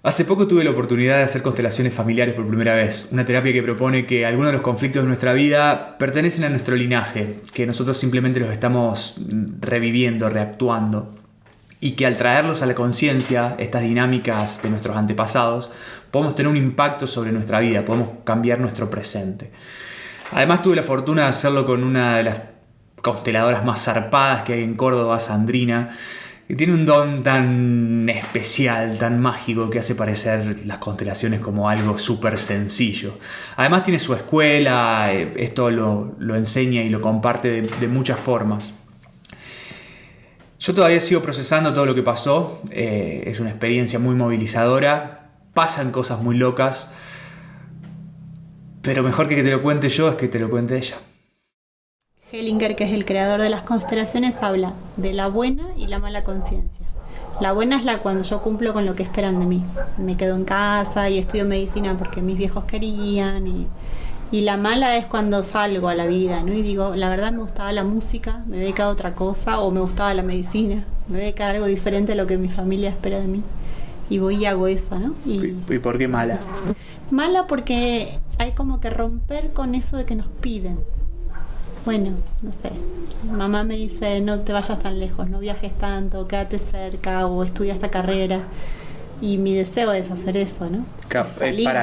Hace poco tuve la oportunidad de hacer constelaciones familiares por primera vez, una terapia que propone que algunos de los conflictos de nuestra vida pertenecen a nuestro linaje, que nosotros simplemente los estamos reviviendo, reactuando, y que al traerlos a la conciencia, estas dinámicas de nuestros antepasados, podemos tener un impacto sobre nuestra vida, podemos cambiar nuestro presente. Además tuve la fortuna de hacerlo con una de las consteladoras más zarpadas que hay en Córdoba, Sandrina, que tiene un don tan especial, tan mágico, que hace parecer las constelaciones como algo súper sencillo. Además tiene su escuela, esto lo enseña y lo comparte de muchas formas. Yo todavía sigo procesando todo lo que pasó, es una experiencia muy movilizadora, pasan cosas muy locas, pero mejor que te lo cuente yo es que te lo cuente ella. Hellinger, que es el creador de las constelaciones, habla de la buena y la mala conciencia. La buena es la cuando yo cumplo con lo que esperan de mí. Me quedo en casa y estudio medicina porque mis viejos querían. Y la mala es cuando salgo a la vida, ¿no? Y digo, la verdad me gustaba la música, me voy a dedicar a otra cosa, o me gustaba la medicina, me voy a dedicar a algo diferente a lo que mi familia espera de mí. Y voy y hago eso, ¿no? ¿Y por qué mala? Mala porque hay como que romper con eso de que nos piden. Bueno, no sé, mamá me dice no te vayas tan lejos, no viajes tanto, quédate cerca o estudia esta carrera. Y mi deseo es hacer eso, ¿no?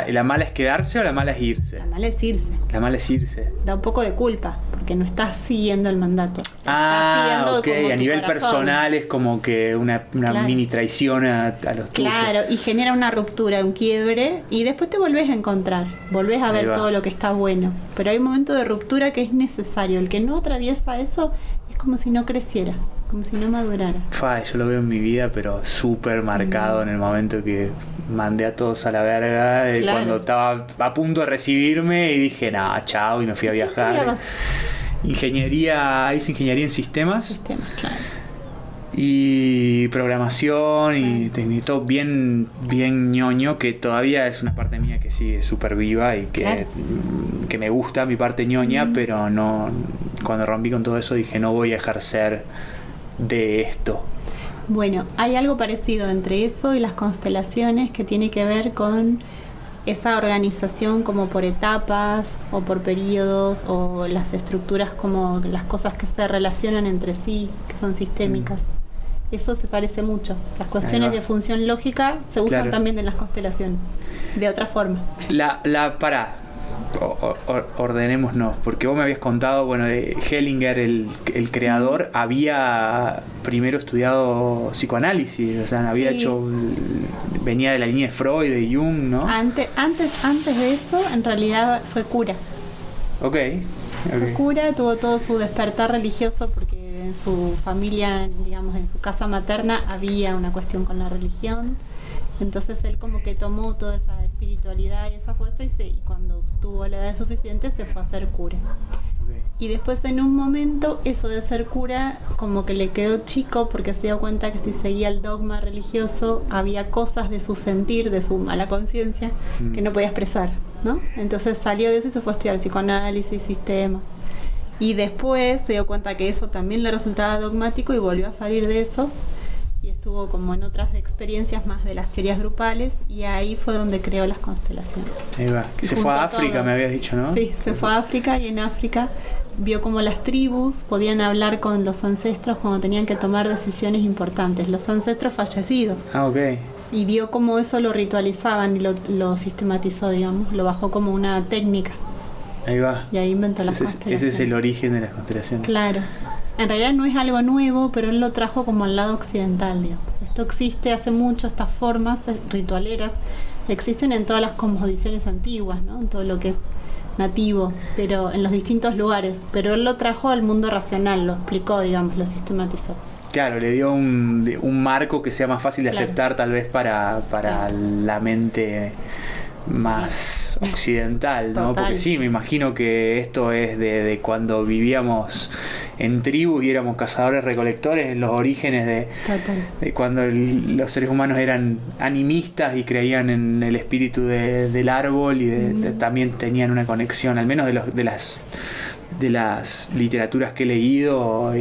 ¿La mala es quedarse o la mala es irse? La mala es irse. La mala es irse. Da un poco de culpa, porque no estás siguiendo el mandato. Ok, a nivel personal es como que una claro. Mini traición a los tuyos. Claro, y genera una ruptura, un quiebre, y después te volvés a encontrar, volvés a ver todo lo que está bueno. Pero hay un momento de ruptura que es necesario. El que no atraviesa eso es como si no creciera, como si no madurara. Yo lo veo en mi vida, pero súper marcado en el momento que mandé a todos a la verga, claro. Cuando estaba a punto de recibirme y dije, chao, y me fui a viajar. Hice ingeniería en sistemas, claro. Y programación y todo bien ñoño, que todavía es una parte mía que sigue súper viva y que me gusta mi parte ñoña, pero no, cuando rompí con todo eso dije no voy a ejercer de esto. Bueno, hay algo parecido entre eso y las constelaciones que tiene que ver con esa organización como por etapas o por periodos, o las estructuras como las cosas que se relacionan entre sí, que son sistémicas. Eso se parece mucho. Las cuestiones de función lógica se usan también en las constelaciones, de otra forma. Ordenémonos, porque vos me habías contado, de Hellinger, el creador, había primero estudiado psicoanálisis, o sea, había venía de la línea de Freud, de Jung, ¿no? Antes de eso, en realidad fue cura. Okay. Fue cura, tuvo todo su despertar religioso porque en su familia, digamos, en su casa materna había una cuestión con la religión. Entonces él como que tomó toda esa espiritualidad y esa fuerza y cuando tuvo la edad suficiente se fue a hacer cura. Y después en un momento eso de ser cura como que le quedó chico, porque se dio cuenta que si seguía el dogma religioso había cosas de su sentir, de su mala conciencia, que no podía expresar, ¿no? Entonces salió de eso y se fue a estudiar psicoanálisis, sistema. Y después se dio cuenta que eso también le resultaba dogmático y volvió a salir de eso. Y estuvo como en otras experiencias más de las teorías grupales, y ahí fue donde creó las constelaciones. Ahí va. Que se fue a África, me habías dicho, ¿no? Sí, se fue a África, y en África vio como las tribus podían hablar con los ancestros cuando tenían que tomar decisiones importantes, los ancestros fallecidos. Ok. Y vio cómo eso lo ritualizaban y lo sistematizó, digamos, lo bajó como una técnica. Ahí va. Y ahí inventó las constelaciones. Ese es el origen de las constelaciones. Claro. En realidad no es algo nuevo, pero él lo trajo como al lado occidental, digamos. Esto existe hace mucho, estas formas ritualeras existen en todas las cosmovisiones antiguas, ¿no? En todo lo que es nativo, pero en los distintos lugares. Pero él lo trajo al mundo racional, lo explicó, digamos, lo sistematizó. Claro, le dio un marco que sea más fácil de aceptar, tal vez para la mente más occidental, ¿no? Total. Porque sí, me imagino que esto es de cuando vivíamos en tribus y éramos cazadores recolectores, en los orígenes de cuando los seres humanos eran animistas y creían en el espíritu del árbol y también tenían una conexión, al menos de de las literaturas que he leído,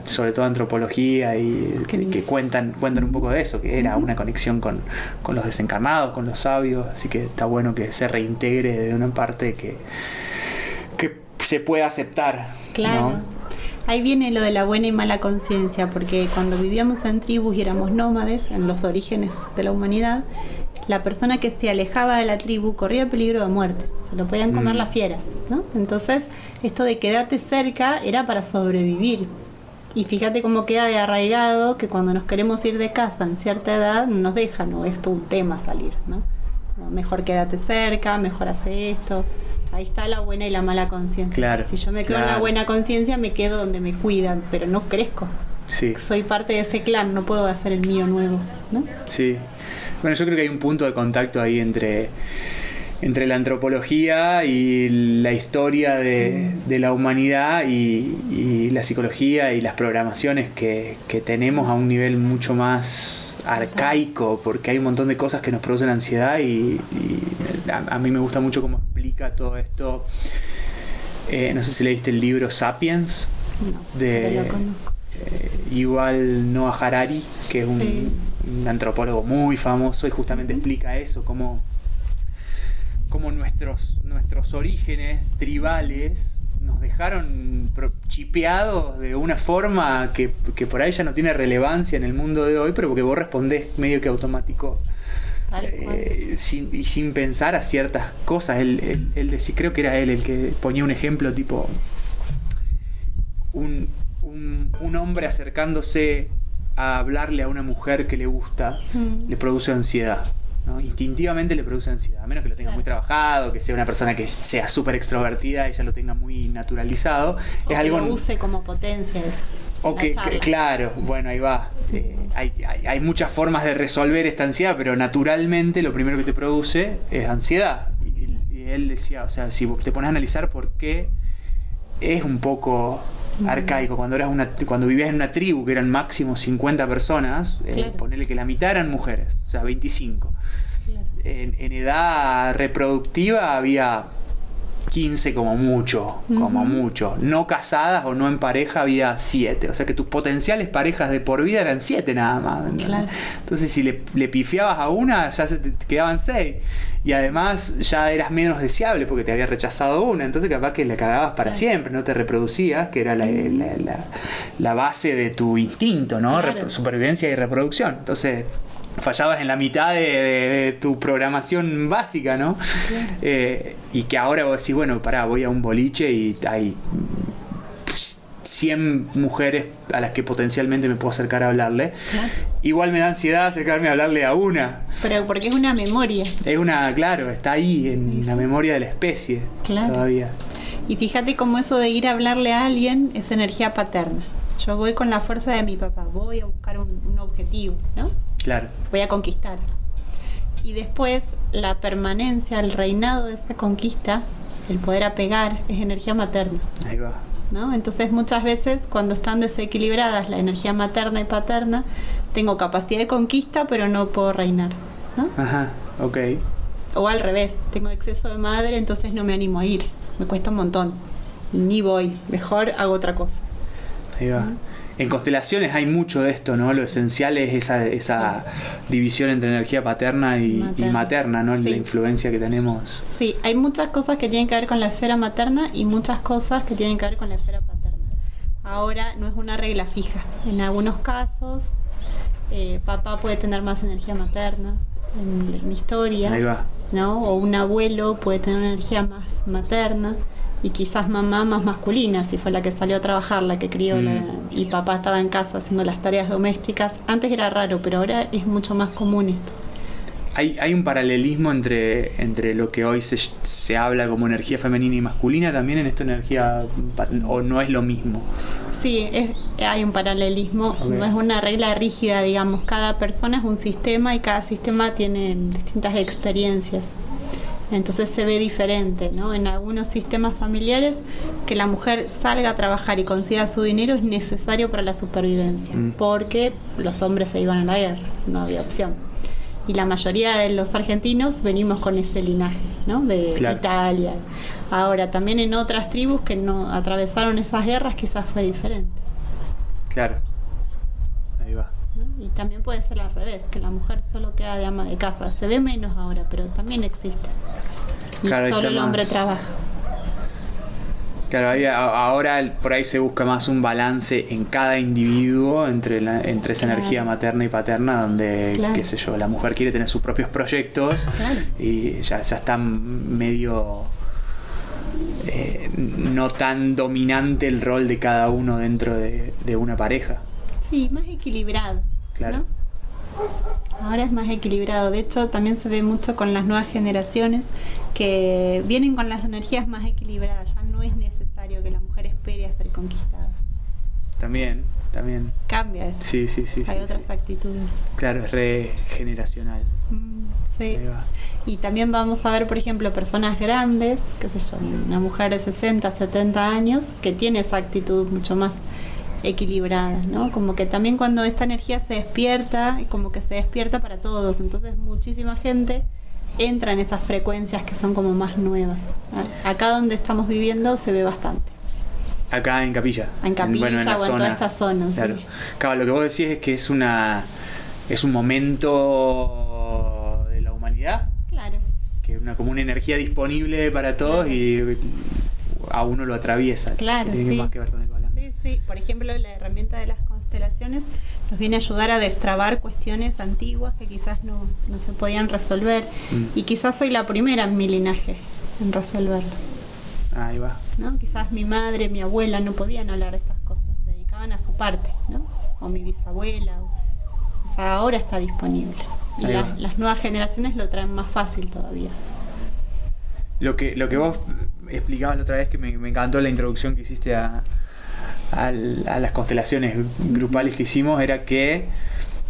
sobre todo antropología, y que cuentan un poco de eso, que era una conexión con los desencarnados, con los sabios, así que está bueno que se reintegre de una parte que se pueda aceptar. Claro. ¿No? Ahí viene lo de la buena y mala conciencia, porque cuando vivíamos en tribus y éramos nómades, en los orígenes de la humanidad, la persona que se alejaba de la tribu corría peligro de muerte, se lo podían comer las fieras, ¿no? Entonces, esto de quedarte cerca era para sobrevivir. Y fíjate cómo queda de arraigado que cuando nos queremos ir de casa en cierta edad, no nos dejan, ¿no? Es todo un tema salir, ¿no? Como, mejor quédate cerca, mejor hace esto. Ahí está la buena y la mala conciencia. Claro, si yo me quedo en la buena conciencia, me quedo donde me cuidan, pero no crezco. Sí. Soy parte de ese clan, no puedo hacer el mío nuevo, ¿no? Sí. Bueno, yo creo que hay un punto de contacto ahí entre la antropología y la historia de la humanidad y la psicología y las programaciones que tenemos a un nivel mucho más arcaico, porque hay un montón de cosas que nos producen ansiedad y a mí me gusta mucho cómo explica todo esto. No sé si leíste el libro Sapiens, pero lo conozco. Yuval Noah Harari, que es un antropólogo muy famoso, y justamente explica eso, cómo nuestros orígenes tribales nos dejaron chipeados de una forma que por ahí ya no tiene relevancia en el mundo de hoy, pero porque vos respondés medio que automático, sin pensar a ciertas cosas. Él decía, creo que era él el que ponía un ejemplo tipo un hombre acercándose a hablarle a una mujer que le gusta, le produce ansiedad, ¿no? Instintivamente le produce ansiedad, a menos que lo tenga muy trabajado, que sea una persona que sea súper extrovertida y ya lo tenga muy naturalizado. O es algo, lo use como potencia eso. O que, claro, bueno, ahí va. Hay muchas formas de resolver esta ansiedad, pero naturalmente lo primero que te produce es ansiedad. Y él decía, o sea, si te pones a analizar por qué, es un poco arcaico. Cuando vivías en una tribu que eran máximo 50 personas, ponele que la mitad eran mujeres, o sea, 25. Claro. En edad reproductiva había 15 como mucho. No casadas o no en pareja había 7. O sea que tus potenciales parejas de por vida eran 7 nada más. Claro. Entonces si le pifiabas a una, ya se te quedaban 6. Y además ya eras menos deseable porque te había rechazado una. Entonces capaz que la cagabas para siempre, no te reproducías, que era la base de tu instinto, ¿no? Claro. Supervivencia y reproducción. Entonces fallabas en la mitad de tu programación básica, ¿no? Claro. Y que ahora vos decís, bueno, voy a un boliche y hay 100 mujeres a las que potencialmente me puedo acercar a hablarle. Claro. Igual me da ansiedad acercarme a hablarle a una. Pero porque es una memoria. Claro, está ahí en la memoria de la especie. Claro. Todavía. Y fíjate cómo eso de ir a hablarle a alguien es energía paterna. Yo voy con la fuerza de mi papá, voy a buscar un objetivo, ¿no? Claro. Voy a conquistar. Y después la permanencia, el reinado de esa conquista, el poder apegar, es energía materna. Ahí va. ¿No? Entonces muchas veces cuando están desequilibradas la energía materna y paterna, tengo capacidad de conquista pero no puedo reinar, ¿no? Ajá, ok. O al revés, tengo exceso de madre, entonces no me animo a ir, me cuesta un montón, ni voy, mejor hago otra cosa. Ahí va. En constelaciones hay mucho de esto, ¿no? Lo esencial es esa división entre energía paterna y materna, ¿no? Sí. La influencia que tenemos. Sí, hay muchas cosas que tienen que ver con la esfera materna y muchas cosas que tienen que ver con la esfera paterna. Ahora no es una regla fija. En algunos casos, papá puede tener más energía materna en mi historia. Ahí va. ¿No? O un abuelo puede tener una energía más materna. Y quizás mamá más masculina, si fue la que salió a trabajar, la que crió, y papá estaba en casa haciendo las tareas domésticas. Antes era raro, pero ahora es mucho más común esto. Hay un paralelismo entre lo que hoy se habla como energía femenina y masculina también en esta energía, o no es lo mismo. Sí, hay un paralelismo, okay. No es una regla rígida, digamos. Cada persona es un sistema y cada sistema tiene distintas experiencias. Entonces se ve diferente, ¿no? En algunos sistemas familiares que la mujer salga a trabajar y consiga su dinero es necesario para la supervivencia, porque los hombres se iban a la guerra, no había opción. Y la mayoría de los argentinos venimos con ese linaje, ¿no? De Claro. Italia. Ahora, también en otras tribus que no atravesaron esas guerras quizás fue diferente. Claro. Ahí va. ¿No? Y también puede ser al revés, que la mujer solo queda de ama de casa. Se ve menos ahora, pero también existe. Y Claro, ahí solo está el hombre más. trabaja. Claro, ahora por ahí se busca más un balance en cada individuo entre esa Claro. energía materna y paterna, donde, Claro. qué sé yo, la mujer quiere tener sus propios proyectos Claro. y ya está medio no tan dominante el rol de cada uno dentro de una pareja. Sí, más equilibrado. Claro. ¿No? Ahora es más equilibrado. De hecho, también se ve mucho con las nuevas generaciones que vienen con las energías más equilibradas. Ya no es necesario que la mujer espere a ser conquistada. También. Cambia eso. Sí. Hay otras actitudes. Claro, es regeneracional. Sí. Ahí va. Y también vamos a ver, por ejemplo, personas grandes, qué sé yo, una mujer de 60, 70 años, que tiene esa actitud mucho más equilibrada, ¿no? Como que también cuando esta energía se despierta, como que se despierta para todos, entonces muchísima gente entra en esas frecuencias que son como más nuevas. Acá donde estamos viviendo se ve bastante. Acá en Capilla. En Capilla la o en toda esta zona, Claro. sí. Claro, lo que vos decís es que es un momento de la humanidad, Claro. que es como una energía disponible para todos y a uno lo atraviesa. Claro, Tiene sí. más que ver con el balance. Sí. Por ejemplo, la herramienta de las constelaciones nos viene a ayudar a destrabar cuestiones antiguas que quizás no se podían resolver. Y quizás soy la primera en mi linaje en resolverlo. Ahí va. ¿No? Quizás mi madre, mi abuela no podían hablar de estas cosas, se dedicaban a su parte, ¿no? O mi bisabuela. O sea, ahora está disponible. Y Ahí va. las nuevas generaciones lo traen más fácil todavía. Lo que vos explicabas la otra vez, que me encantó la introducción que hiciste a las constelaciones grupales que hicimos, era que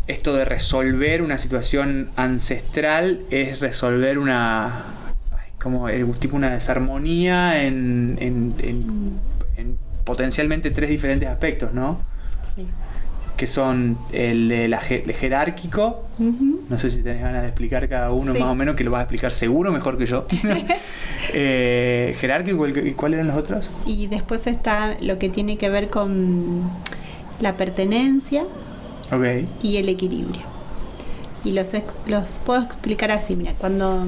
esto de resolver una situación ancestral es resolver como tipo una desarmonía en potencialmente 3 diferentes aspectos, ¿no? Sí. Que son el jerárquico. No sé si tenés ganas de explicar cada uno Sí. más o menos, que lo vas a explicar seguro mejor que yo. Jerárquico, ¿y cuáles eran los otros? Y después está lo que tiene que ver con la pertenencia Ok. y el equilibrio. Y los puedo explicar así, mira, cuando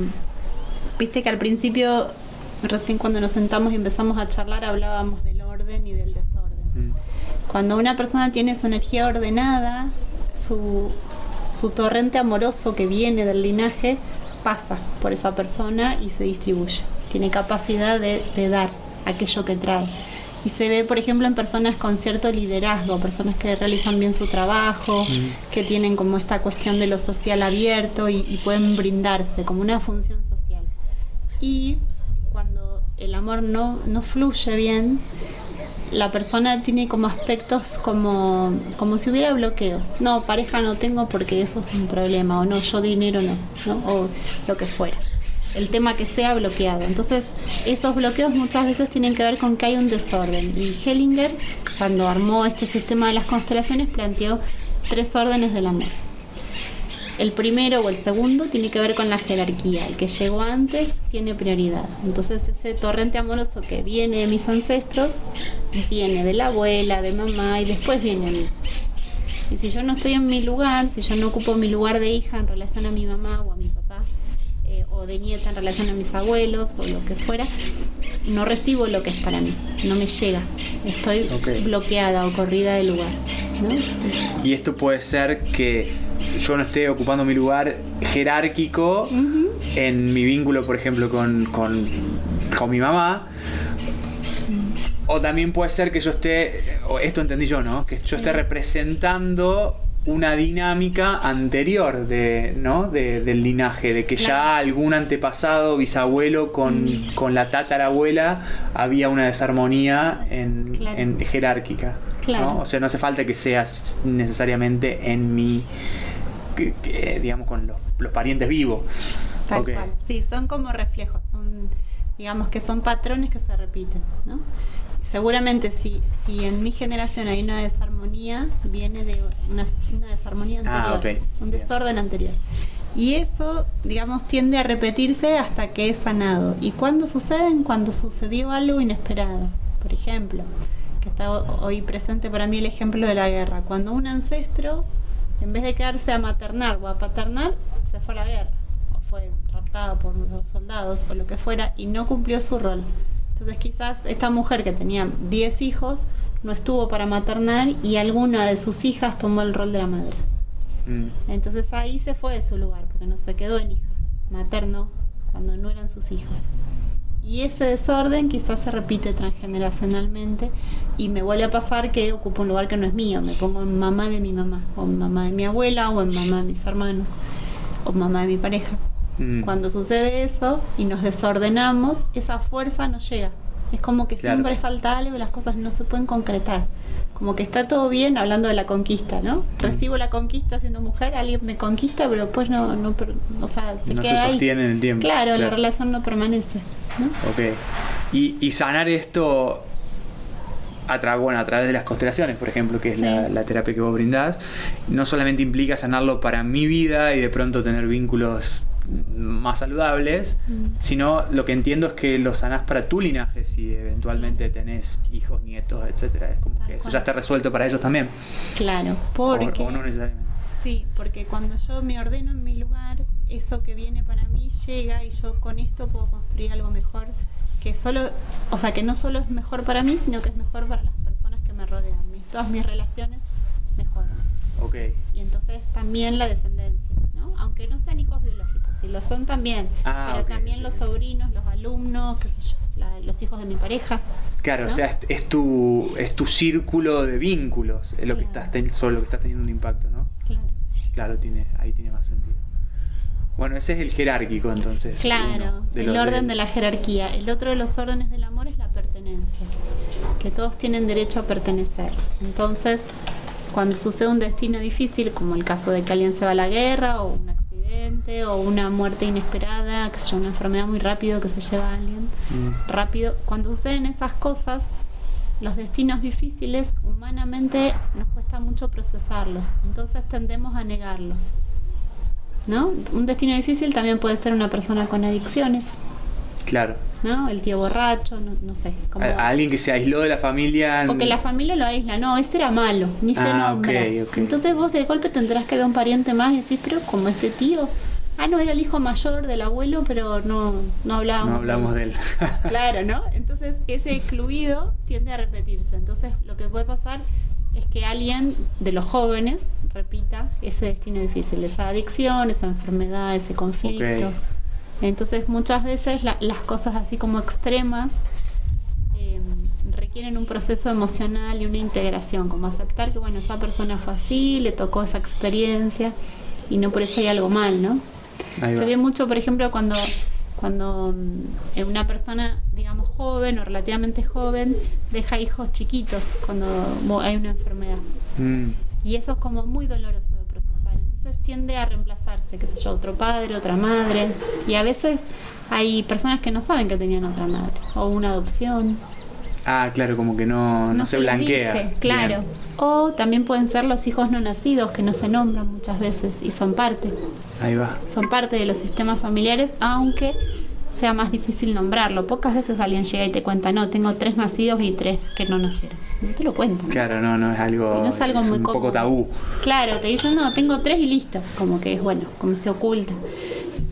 viste que al principio, recién cuando nos sentamos y empezamos a charlar, hablábamos del orden y del desorden. Cuando una persona tiene su energía ordenada, su torrente amoroso que viene del linaje pasa por esa persona y se distribuye. Tiene capacidad de dar aquello que trae. Y se ve, por ejemplo, en personas con cierto liderazgo, personas que realizan bien su trabajo, que tienen como esta cuestión de lo social abierto y pueden brindarse como una función social. Y cuando el amor no fluye bien, la persona tiene como aspectos como si hubiera bloqueos. No, pareja no tengo porque eso es un problema, o no, yo dinero no, o lo que fuera. El tema que sea bloqueado. Entonces, esos bloqueos muchas veces tienen que ver con que hay un desorden. Y Hellinger, cuando armó este sistema de las constelaciones, planteó 3 órdenes del amor. El primero o el segundo tiene que ver con la jerarquía. El que llegó antes tiene prioridad. Entonces ese torrente amoroso que viene de mis ancestros viene de la abuela, de mamá y después viene a mí. Y si yo no estoy en mi lugar, si yo no ocupo mi lugar de hija en relación a mi mamá o a mi papá, o de nieta en relación a mis abuelos o lo que fuera, no recibo lo que es para mí, no me llega. Estoy bloqueada o corrida del lugar, ¿no? Y esto puede ser que yo no esté ocupando mi lugar jerárquico en mi vínculo, por ejemplo, con mi mamá. O también puede ser que yo esté, o esto entendí yo, ¿no? Que yo esté representando una dinámica anterior del linaje, de que ya algún antepasado, bisabuelo con la tatarabuela había una desarmonía en jerárquica. Claro. ¿No? O sea, no hace falta que seas necesariamente en mi, digamos, con los parientes vivos. Tal cual. Sí, son como reflejos, digamos que son patrones que se repiten, ¿no? Seguramente si en mi generación hay una desarmonía, viene de una desarmonía anterior, un desorden anterior. Y eso, digamos, tiende a repetirse hasta que es sanado. ¿Y cuándo suceden? Cuando sucedió algo inesperado. Por ejemplo, que está hoy presente para mí el ejemplo de la guerra. Cuando un ancestro, en vez de quedarse a maternar o a paternar, se fue a la guerra. O fue raptado por los soldados o lo que fuera y no cumplió su rol. Entonces quizás esta mujer que tenía 10 hijos no estuvo para maternar y alguna de sus hijas tomó el rol de la madre. Entonces ahí se fue de su lugar, porque no se quedó en hija, materno, cuando no eran sus hijos. Y ese desorden quizás se repite transgeneracionalmente y me vuelve a pasar que ocupo un lugar que no es mío. Me pongo en mamá de mi mamá, o en mamá de mi abuela, o en mamá de mis hermanos, o mamá de mi pareja. Cuando sucede eso y nos desordenamos, esa fuerza no llega. Es como que siempre falta algo y las cosas no se pueden concretar. Como que está todo bien hablando de la conquista, ¿no? Recibo la conquista siendo mujer, alguien me conquista, pero después no o sea, no se sostiene en el tiempo. Claro, la relación no permanece, ¿no? Ok. Y sanar esto a través de las constelaciones, por ejemplo, que es la terapia que vos brindás, no solamente implica sanarlo para mi vida y de pronto tener vínculos más saludables, sino lo que entiendo es que lo sanás para tu linaje si eventualmente tenés hijos, nietos, etcétera. Es como que eso ya está resuelto para ellos también. Claro, porque o no necesariamente. Sí, porque cuando yo me ordeno en mi lugar, eso que viene para mí llega y yo con esto puedo construir algo mejor, que no solo es mejor para mí, sino que es mejor para las personas que me rodean. Todas mis relaciones mejoran. Okay. Y entonces también la descendencia, ¿no? Aunque no sean hijos biológicos, si lo son también, pero también los sobrinos, los alumnos, qué sé yo, los hijos de mi pareja. Claro, ¿no? O sea, es tu círculo de vínculos, es lo que estás sobre lo que estás teniendo un impacto, ¿no? Claro, ahí tiene más sentido. Bueno, ese es el jerárquico, entonces. Claro, el orden de la jerarquía. El otro de los órdenes del amor es la pertenencia, que todos tienen derecho a pertenecer. Entonces, cuando sucede un destino difícil, como el caso de que alguien se va a la guerra, o un accidente, o una muerte inesperada, que se llama una enfermedad muy rápido que se lleva a alguien rápido, cuando suceden esas cosas, los destinos difíciles, humanamente nos cuesta mucho procesarlos, entonces tendemos a negarlos, ¿no? Un destino difícil también puede ser una persona con adicciones. Claro. ¿No? El tío borracho, no sé. A alguien que se aisló de la familia. Porque la familia lo aísla. No, ese era malo, ni se nombra. Okay. Entonces vos de golpe tendrás que ver un pariente más y decís, pero como este tío. No, era el hijo mayor del abuelo, pero no hablábamos. No hablamos de él. Claro, ¿no? Entonces ese excluido tiende a repetirse. Entonces lo que puede pasar es que alguien de los jóvenes repita ese destino difícil, esa adicción, esa enfermedad, ese conflicto. Okay. Entonces muchas veces las cosas así como extremas requieren un proceso emocional y una integración, como aceptar que bueno, esa persona fue así, le tocó esa experiencia y no por eso hay algo mal, ¿no? Se ve mucho, por ejemplo, cuando una persona, digamos, joven o relativamente joven deja hijos chiquitos cuando hay una enfermedad. Y eso es como muy doloroso de procesar. Entonces tiende a reemplazarse, qué sé yo, otro padre, otra madre. Y a veces hay personas que no saben que tenían otra madre. O una adopción. Claro, como que no se blanquea. Dice, claro. Bien. O también pueden ser los hijos no nacidos, que no se nombran muchas veces y son parte. Ahí va. Son parte de los sistemas familiares, aunque sea más difícil nombrarlo. Pocas veces alguien llega y te cuenta, no, tengo 3 nacidos y 3 que no nacieron. No te lo cuentan. Claro, no es algo, no es algo muy un común. Poco tabú. Claro, te dicen, no, tengo 3 y listo. Como que es bueno, como se oculta.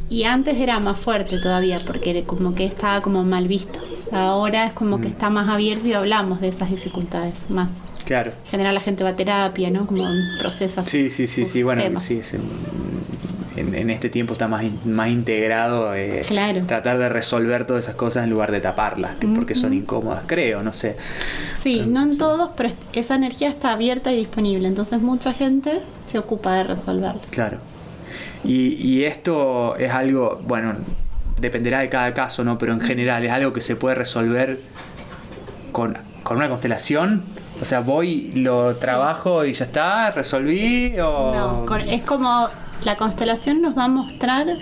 Y antes era más fuerte todavía, porque como que estaba como mal visto. Ahora es como que está más abierto y hablamos de esas dificultades más. Claro. En general la gente va a terapia, ¿no? Como procesa. Sí, bueno, sí, en este tiempo está más integrado claro. Tratar de resolver todas esas cosas en lugar de taparlas, porque son incómodas, creo, no sé. Sí, no en todos, pero esa energía está abierta y disponible, entonces mucha gente se ocupa de resolverla. Claro. Y esto es algo, bueno, dependerá de cada caso, ¿no? Pero en general es algo que se puede resolver con una constelación. O sea, voy, lo trabajo y ya está, resolví. O... No, es como la constelación me va a mostrar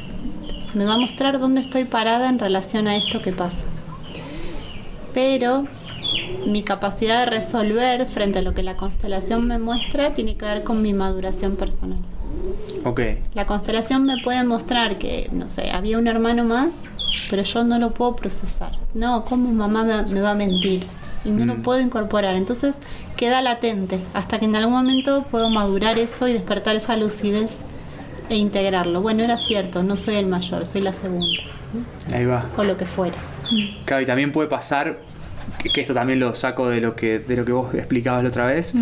dónde estoy parada en relación a esto que pasa. Pero mi capacidad de resolver frente a lo que la constelación me muestra tiene que ver con mi maduración personal. Ok. La constelación me puede mostrar que, no sé, había un hermano más, pero yo no lo puedo procesar. No, ¿cómo mamá me va a mentir? Y no lo puedo incorporar. Entonces queda latente hasta que en algún momento puedo madurar eso y despertar esa lucidez e integrarlo. Bueno, era cierto, no soy el mayor, soy la segunda. Ahí va. O lo que fuera. Claro, y también puede pasar, que esto también lo saco de lo que vos explicabas la otra vez,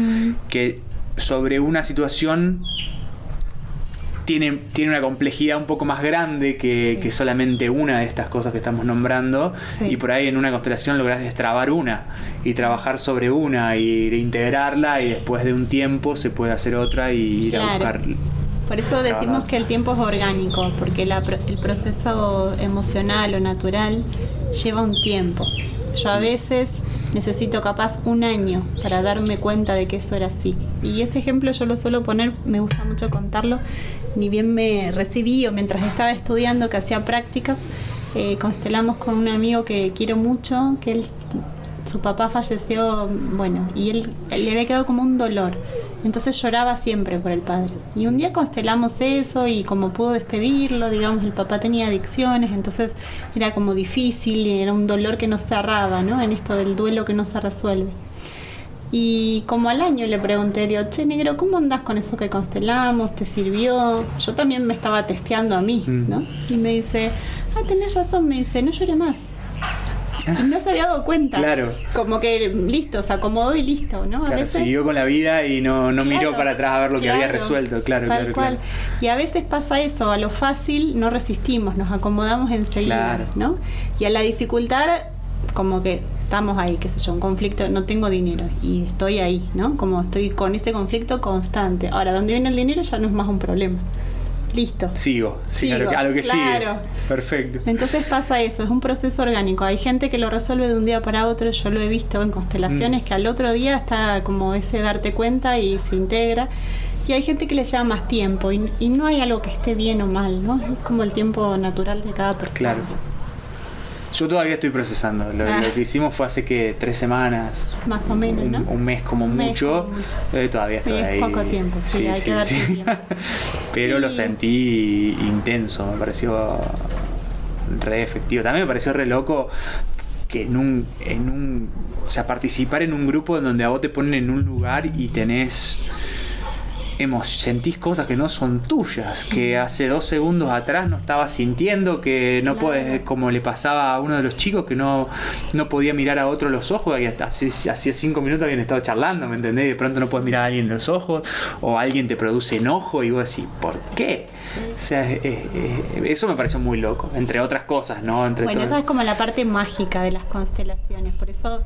que sobre una situación tiene una complejidad un poco más grande que solamente una de estas cosas que estamos nombrando, y por ahí en una constelación lográs destrabar una y trabajar sobre una y integrarla, y después de un tiempo se puede hacer otra y ir a buscar. Por eso decimos que el tiempo es orgánico, porque el proceso emocional o natural lleva un tiempo. Yo a veces necesito capaz un año para darme cuenta de que eso era así. Y este ejemplo yo lo suelo poner, me gusta mucho contarlo, ni bien me recibí o mientras estaba estudiando que hacía prácticas, constelamos con un amigo que quiero mucho, que su papá falleció, bueno, y él le había quedado como un dolor. Entonces lloraba siempre por el padre. Y un día constelamos eso y como pudo despedirlo, digamos, el papá tenía adicciones, entonces era como difícil y era un dolor que no cerraba, ¿no? En esto del duelo que no se resuelve. Y como al año le pregunté, le digo, che, negro, ¿cómo andás con eso que constelamos? ¿Te sirvió? Yo también me estaba testeando a mí, ¿no? Y me dice, tenés razón, me dice, no lloré más. Y no se había dado cuenta. Claro. Como que listo, se acomodó y listo, ¿no? Claro, veces siguió con la vida y no miró para atrás a ver lo que había resuelto. Claro, tal cual. Y a veces pasa eso, a lo fácil no resistimos, nos acomodamos enseguida, ¿no? Y a la dificultad, como que estamos ahí, qué sé yo, un conflicto, no tengo dinero y estoy ahí, ¿no? Como estoy con ese constante. Ahora, donde viene el dinero ya no es más un problema. Listo. Sigo. A lo que sigue. Perfecto. Entonces pasa eso, es un proceso orgánico. Hay gente que lo resuelve de un día para otro, yo lo he visto en constelaciones, que al otro día está como ese darte cuenta y se integra. Y hay gente que le lleva más tiempo y no hay algo que esté bien o mal, ¿no? Es como el tiempo natural de cada persona. Claro. Yo todavía estoy procesando. Lo que hicimos fue hace 3 semanas. Más o menos, ¿no? Un mes como mucho. Todavía estoy ahí. Es poco tiempo, hay que darse tiempo. Pero lo sentí intenso, me pareció re efectivo. También me pareció re loco que o sea, participar en un grupo en donde a vos te ponen en un lugar y sentís cosas que no son tuyas, que hace 2 segundos atrás no estabas sintiendo, que no podés, como le pasaba a uno de los chicos que no podía mirar a otro los ojos, y hasta hacía 5 minutos habían estado charlando, ¿me entendés? Y de pronto no puedes mirar a alguien en los ojos, o alguien te produce enojo y vos decís, ¿por qué? O sea, eso me pareció muy loco, entre otras cosas, ¿no? Bueno, esa es como la parte mágica de las constelaciones, por eso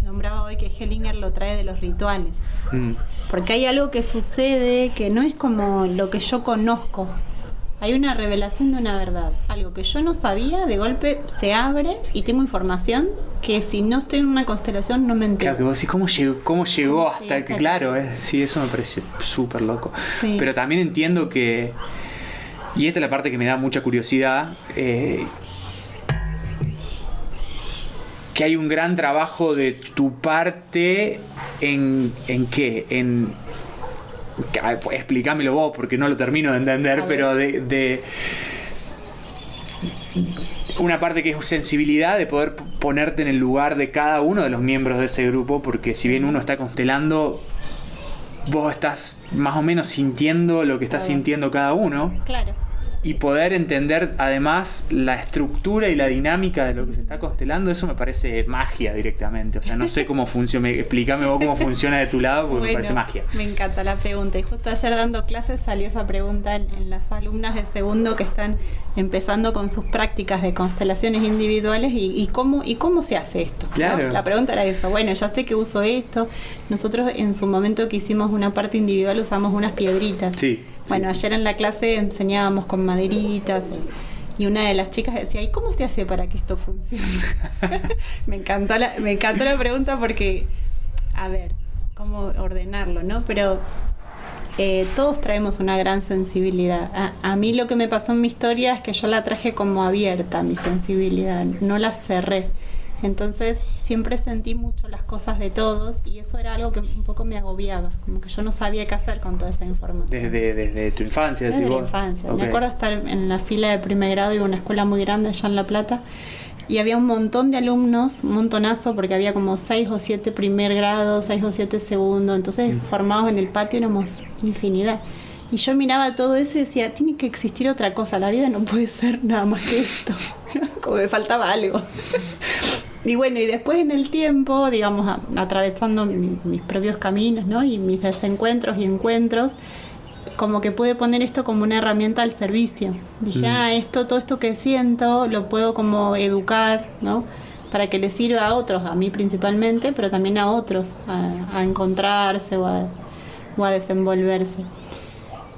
nombraba hoy que Hellinger lo trae de los rituales, porque hay algo que sucede que no es como lo que yo conozco, hay una revelación de una verdad, algo que yo no sabía, de golpe se abre y tengo información que si no estoy en una constelación no me entero. Claro, que vos decís, ¿cómo llegó hasta que, claro, sí, eso me pareció súper loco. Sí. Pero también entiendo que, y esta es la parte que me da mucha curiosidad, que hay un gran trabajo de tu parte ¿en qué? Explícamelo vos porque no lo termino de entender, pero de una parte que es sensibilidad, de poder ponerte en el lugar de cada uno de los miembros de ese grupo, porque si bien uno está constelando, vos estás más o menos sintiendo lo que está sintiendo cada uno. Claro. Y poder entender además la estructura y la dinámica de lo que se está constelando, eso me parece magia directamente. O sea, no sé cómo funciona, explícame vos cómo funciona de tu lado, porque me parece magia. Me encanta la pregunta. Y justo ayer dando clases salió esa pregunta en las alumnas de segundo que están empezando con sus prácticas de constelaciones individuales y cómo se hace esto, claro, ¿no? La pregunta era eso. Bueno, ya sé que uso esto. Nosotros en su momento que hicimos una parte individual usamos unas piedritas. Sí. Bueno, ayer en la clase enseñábamos con maderitas y una de las chicas decía, ¿y cómo se hace para que esto funcione? Me encantó la pregunta porque, a ver, cómo ordenarlo, ¿no? Pero todos traemos una gran sensibilidad. A mí lo que me pasó en mi historia es que yo la traje como abierta, mi sensibilidad, no la cerré. Entonces siempre sentí mucho las cosas de todos y eso era algo que un poco me agobiaba, como que yo no sabía qué hacer con toda esa información. Desde tu infancia, desde decís la vos. infancia. Okay. Me acuerdo estar en la fila de primer grado, iba a una escuela muy grande allá en La Plata, y había un montón de alumnos, un montonazo, porque había como 6 o 7 primer grado, 6 o 7 segundo, entonces formados en el patio éramos infinidad. Y yo miraba todo eso y decía, tiene que existir otra cosa, la vida no puede ser nada más que esto. Como que faltaba algo. Y bueno, y después en el tiempo, digamos, atravesando mis propios caminos, ¿no? Y mis desencuentros y encuentros, como que pude poner esto como una herramienta al servicio. Dije, todo esto que siento lo puedo como educar, ¿no? Para que le sirva a otros, a mí principalmente, pero también a otros, a encontrarse o a desenvolverse.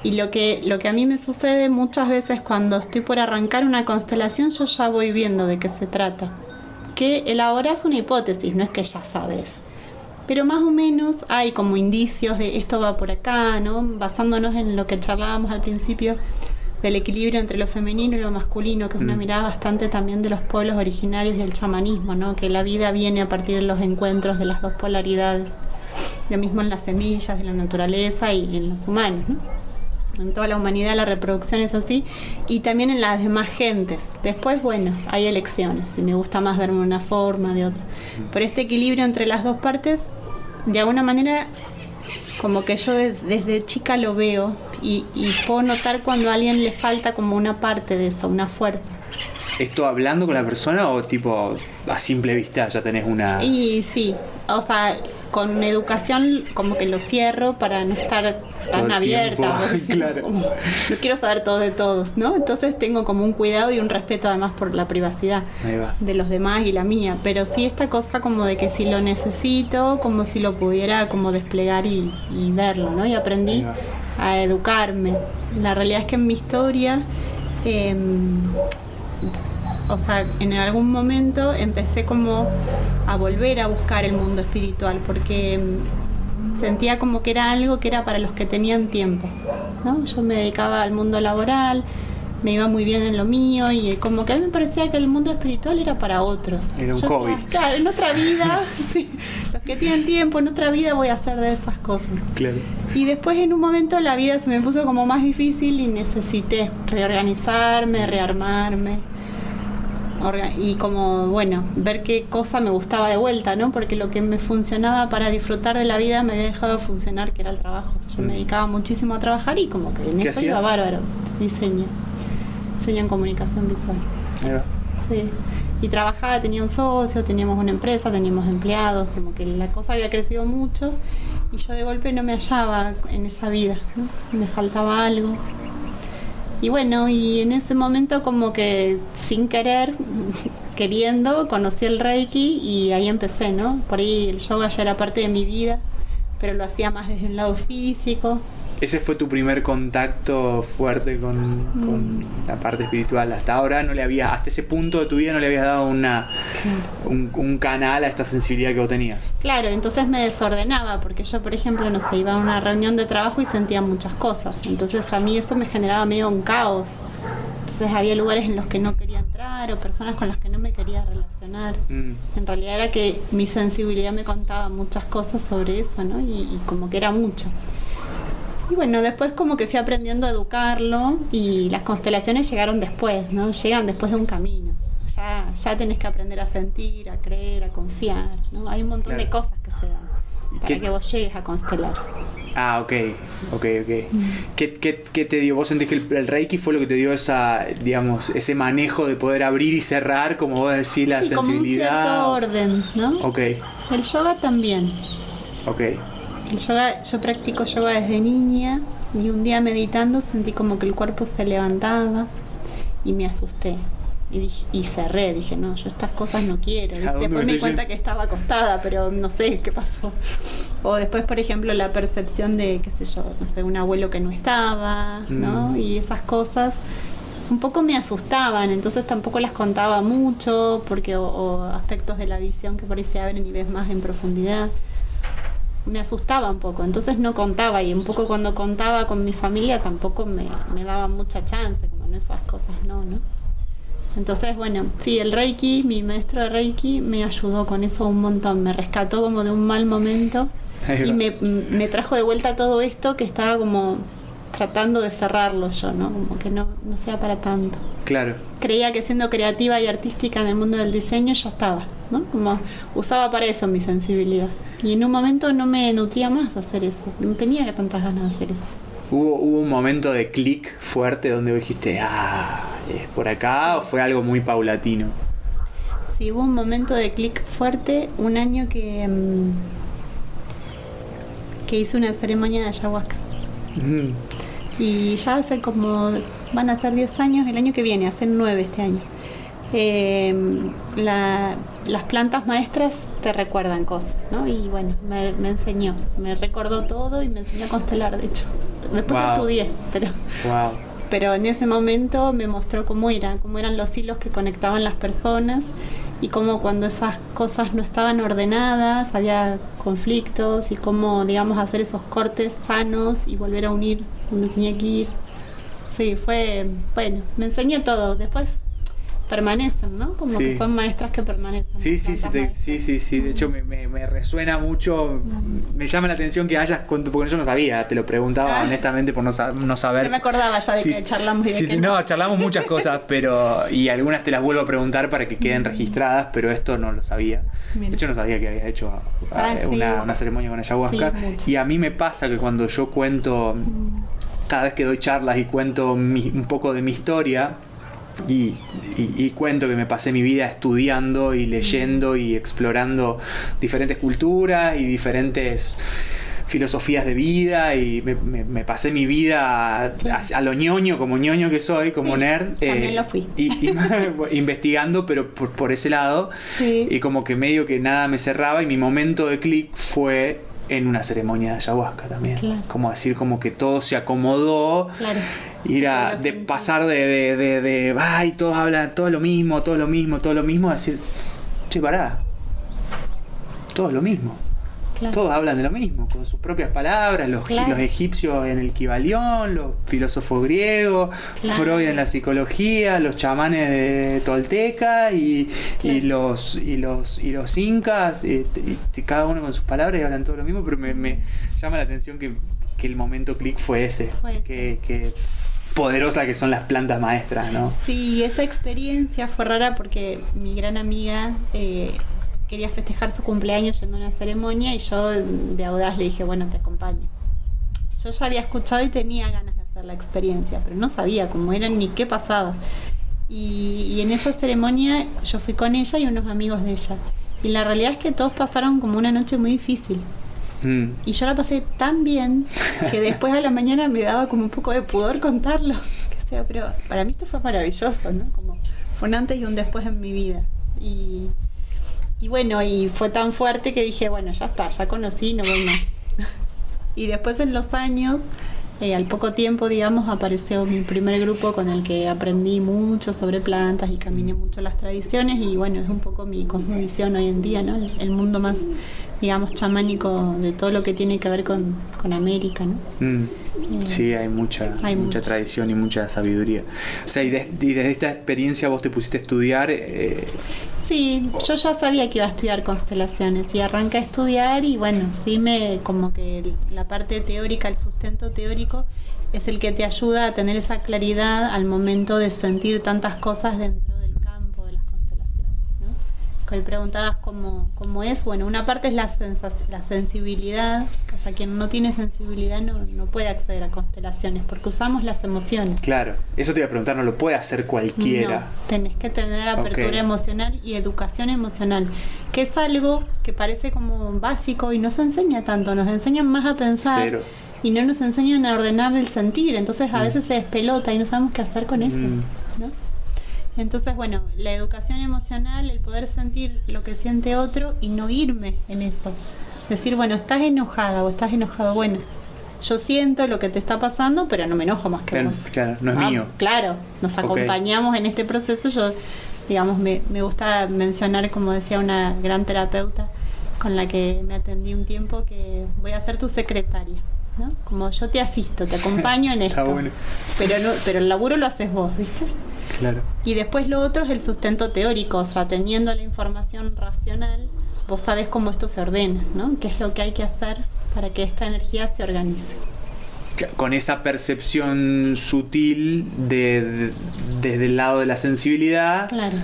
Y lo que a mí me sucede muchas veces cuando estoy por arrancar una constelación, yo ya voy viendo de qué se trata. Que elaboras una hipótesis, no es que ya sabes. Pero más o menos hay como indicios de esto va por acá, ¿no? Basándonos en lo que charlábamos al principio del equilibrio entre lo femenino y lo masculino, que es una mirada bastante también de los pueblos originarios y el chamanismo, ¿no? Que la vida viene a partir de los encuentros de las dos polaridades. Lo mismo en las semillas, de la naturaleza y en los humanos, ¿no? En toda la humanidad la reproducción es así, y también en las demás gentes. Después, bueno, hay elecciones, y me gusta más verme de una forma, de otra. Pero este equilibrio entre las dos partes, de alguna manera, como que yo desde chica lo veo, y puedo notar cuando a alguien le falta como una parte de eso, una fuerza. ¿Esto hablando con la persona o tipo a simple vista ya tenés una...? Y sí, o sea, con educación como que lo cierro para no estar tan abierta. Claro. Como, no quiero saber todo de todos, ¿no? Entonces tengo como un cuidado y un respeto además por la privacidad de los demás y la mía. Pero sí esta cosa como de que si lo necesito, como si lo pudiera como desplegar y verlo, ¿no? Y aprendí a educarme. La realidad es que en mi historia... o sea, en algún momento empecé como a volver a buscar el mundo espiritual porque sentía como que era algo que era para los que tenían tiempo, ¿no? Yo me dedicaba al mundo laboral, me iba muy bien en lo mío y como que a mí me parecía que el mundo espiritual era para otros. Era un hobby. Claro, en otra vida, sí, los que tienen tiempo, en otra vida voy a hacer de esas cosas. Claro. Y después en un momento la vida se me puso como más difícil y necesité reorganizarme, rearmarme. Y como, bueno, ver qué cosa me gustaba de vuelta, ¿no? Porque lo que me funcionaba para disfrutar de la vida me había dejado de funcionar, que era el trabajo. Yo me dedicaba muchísimo a trabajar y como que en eso iba bárbaro. Diseño en comunicación visual. Ahí va. Sí. Y trabajaba, tenía un socio, teníamos una empresa, teníamos empleados, como que la cosa había crecido mucho y yo de golpe no me hallaba en esa vida, ¿no? Me faltaba algo. Y bueno, y en ese momento como que sin querer, queriendo, conocí el Reiki y ahí empecé, ¿no? Por ahí el yoga ya era parte de mi vida, pero lo hacía más desde un lado físico. ¿Ese fue tu primer contacto fuerte con la parte espiritual? Hasta ahora hasta ese punto de tu vida no le habías dado un canal a esta sensibilidad que vos tenías. Claro, entonces me desordenaba, porque yo, por ejemplo, no sé, iba a una reunión de trabajo y sentía muchas cosas. Entonces a mí eso me generaba medio un caos. Entonces había lugares en los que no quería entrar o personas con las que no me quería relacionar. En realidad era que mi sensibilidad me contaba muchas cosas sobre eso, ¿no? Y como que era mucho. Y bueno, después como que fui aprendiendo a educarlo y las constelaciones llegaron después, ¿no? Llegan después de un camino. Ya tenés que aprender a sentir, a creer, a confiar, ¿no? Hay un montón de cosas que se dan para que vos llegues a constelar. Ah, ok. ¿Qué te dio? ¿Vos sentís que el Reiki fue lo que te dio ese manejo de poder abrir y cerrar, como vos decís, la sensibilidad? Como un cierto orden, ¿no? Ok. El yoga también. Ok. El yoga, yo practico yoga desde niña y un día meditando sentí como que el cuerpo se levantaba y me asusté. Y cerré, dije, no, yo estas cosas no quiero. Después me di cuenta que estaba acostada, pero no sé qué pasó. O después, por ejemplo, la percepción de, qué sé yo, no sé, un abuelo que no estaba, ¿no? Y esas cosas un poco me asustaban, entonces tampoco las contaba mucho, porque o aspectos de la visión que por ahí se abren y ves más en profundidad. Me asustaba un poco, entonces no contaba, y un poco cuando contaba con mi familia tampoco me daba mucha chance, como en esas cosas no. Entonces, bueno, sí, el Reiki, mi maestro de Reiki me ayudó con eso un montón, me rescató como de un mal momento y me trajo de vuelta todo esto que estaba como tratando de cerrarlo yo, ¿no? Como que no sea para tanto. Claro. Creía que siendo creativa y artística en el mundo del diseño ya estaba, ¿no? Como usaba para eso mi sensibilidad. Y en un momento no me nutría más hacer eso, no tenía tantas ganas de hacer eso. ¿Hubo un momento de clic fuerte donde dijiste, es por acá, o fue algo muy paulatino? Sí, hubo un momento de clic fuerte, un año que hice una ceremonia de ayahuasca. Y ya hace van a ser 10 años el año que viene, hacen 9 este año. Las plantas maestras te recuerdan cosas, ¿no? Y bueno, me enseñó, me recordó todo y me enseñó a constelar, de hecho. Después estudié, pero en ese momento me mostró cómo eran los hilos que conectaban las personas y cómo cuando esas cosas no estaban ordenadas había conflictos y cómo, digamos, hacer esos cortes sanos y volver a unir donde tenía que ir. Sí, me enseñó todo. Después permanecen, ¿no? Como que son maestras que permanecen. Sí. De hecho, me resuena mucho. Me llama la atención que porque yo no sabía, te lo preguntaba honestamente por no saber. No me acordaba ya de que charlamos y de que no. Charlamos muchas cosas, y algunas te las vuelvo a preguntar para que queden registradas, pero esto no lo sabía. Mira. De hecho, no sabía que habías hecho una ceremonia con ayahuasca. Sí, y a mí me pasa que cuando yo cuento, cada vez que doy charlas y cuento un poco de mi historia, y cuento que me pasé mi vida estudiando y leyendo y explorando diferentes culturas y diferentes filosofías de vida, y me pasé mi vida a lo ñoño, como ñoño que soy, como nerd. También lo fui. Investigando, pero por ese lado. Sí. Y como que medio que nada me cerraba, y mi momento de clic fue en una ceremonia de ayahuasca también. Claro. Como decir, como que todo se acomodó. Claro. Ir de pasar de ay, todos hablan todo lo mismo, a decir, che, pará, todo es lo mismo. Claro. Todos hablan de lo mismo, con sus propias palabras, los egipcios en el Kybalión, los filósofos griegos, Freud en la psicología, los chamanes de Tolteca y los incas, y cada uno con sus palabras y hablan todo lo mismo, pero me llama la atención que el momento clic fue ese. Que poderosa que son las plantas maestras, ¿no? Sí, esa experiencia fue rara porque mi gran amiga quería festejar su cumpleaños yendo a una ceremonia y yo de audaz le dije, bueno, te acompaño. Yo ya había escuchado y tenía ganas de hacer la experiencia, pero no sabía cómo era ni qué pasaba. Y en esa ceremonia yo fui con ella y unos amigos de ella. Y la realidad es que todos pasaron como una noche muy difícil. Y yo la pasé tan bien que después a la mañana me daba como un poco de pudor contarlo. Pero para mí esto fue maravilloso, ¿no? Como fue un antes y un después en mi vida. Y bueno, y fue tan fuerte que dije, bueno, ya está, ya conocí, no voy más. Y después en los años, al poco tiempo, digamos, apareció mi primer grupo con el que aprendí mucho sobre plantas y caminé mucho las tradiciones, y bueno, es un poco mi cosmovisión hoy en día, ¿no? El mundo más, digamos, chamánico de todo lo que tiene que ver con América, ¿no? Sí, hay mucha tradición y mucha sabiduría. O sea, y desde esta experiencia vos te pusiste a estudiar. Sí, yo ya sabía que iba a estudiar constelaciones y arranqué a estudiar, y bueno, sí como que la parte teórica, el sustento teórico es el que te ayuda a tener esa claridad al momento de sentir tantas cosas dentro del campo de las constelaciones, ¿no? Que hoy preguntabas cómo es. Bueno, una parte es la sensibilidad. O sea, quien no tiene sensibilidad no puede acceder a constelaciones porque usamos las emociones. Claro, eso te iba a preguntar, no lo puede hacer cualquiera. No, tenés que tener apertura emocional y educación emocional, que es algo que parece como básico y no se enseña tanto, nos enseñan más a pensar. Cero. Y no nos enseñan a ordenar el sentir, entonces a veces se despelota y no sabemos qué hacer con eso, ¿no? Entonces, bueno, la educación emocional, el poder sentir lo que siente otro y no irme en eso. Decir, bueno, estás enojada o estás enojado, bueno, yo siento lo que te está pasando, pero no me enojo más que vos. Claro, no es mío. Claro, nos acompañamos en este proceso. Yo, digamos, me gusta mencionar, como decía una gran terapeuta con la que me atendí un tiempo, que voy a ser tu secretaria, ¿no? Como yo te asisto, te acompaño en esto. Está bueno. Pero el laburo lo haces vos, ¿viste? Claro. Y después lo otro es el sustento teórico, o sea, teniendo la información racional, vos sabés cómo esto se ordena, ¿no? ¿Qué es lo que hay que hacer para que esta energía se organice? Con esa percepción sutil desde el lado de la sensibilidad. Claro.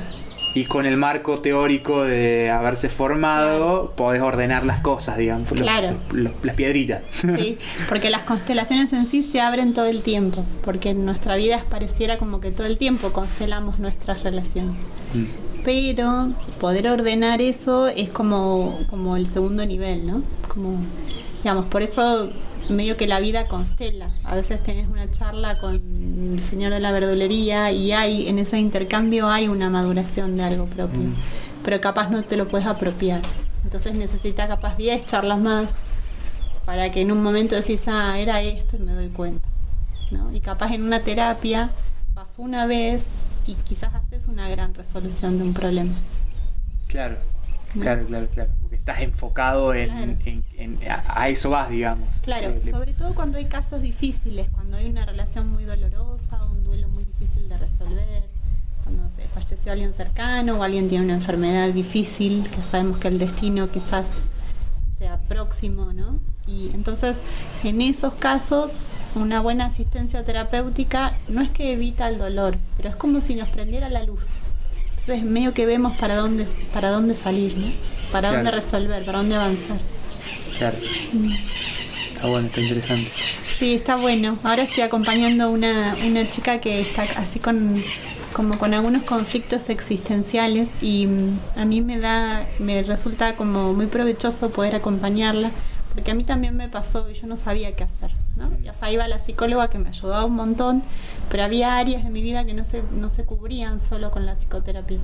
Y con el marco teórico de haberse formado, claro, podés ordenar las cosas, digamos, claro, las piedritas. Sí, porque las constelaciones en sí se abren todo el tiempo, porque en nuestra vida pareciera como que todo el tiempo constelamos nuestras relaciones. Pero poder ordenar eso es como el segundo nivel, ¿no? Como, digamos, por eso medio que la vida constela. A veces tenés una charla con el señor de la verdulería y en ese intercambio hay una maduración de algo propio, pero capaz no te lo puedes apropiar. Entonces necesitas capaz 10 charlas más para que en un momento decís, era esto y me doy cuenta, ¿no? Y capaz en una terapia vas una vez y quizás haces una gran resolución de un problema. Claro, ¿no? Claro. Porque estás enfocado a eso vas, digamos. Claro, sobre todo cuando hay casos difíciles, cuando hay una relación muy dolorosa, un duelo muy difícil de resolver, cuando falleció alguien cercano o alguien tiene una enfermedad difícil, que sabemos que el destino quizás sea próximo, ¿no? Y entonces, en esos casos, una buena asistencia terapéutica no es que evita el dolor, pero es como si nos prendiera la luz. Entonces medio que vemos para dónde salir, ¿no? Para dónde resolver, para dónde avanzar. Claro. Está bueno, está interesante. Sí, está bueno. Ahora estoy acompañando a una chica que está así con algunos conflictos existenciales y a mí me resulta como muy provechoso poder acompañarla, porque a mí también me pasó y yo no sabía qué hacer, ¿no? O sea, iba a la psicóloga que me ayudaba un montón, pero había áreas de mi vida que no se cubrían solo con la psicoterapia.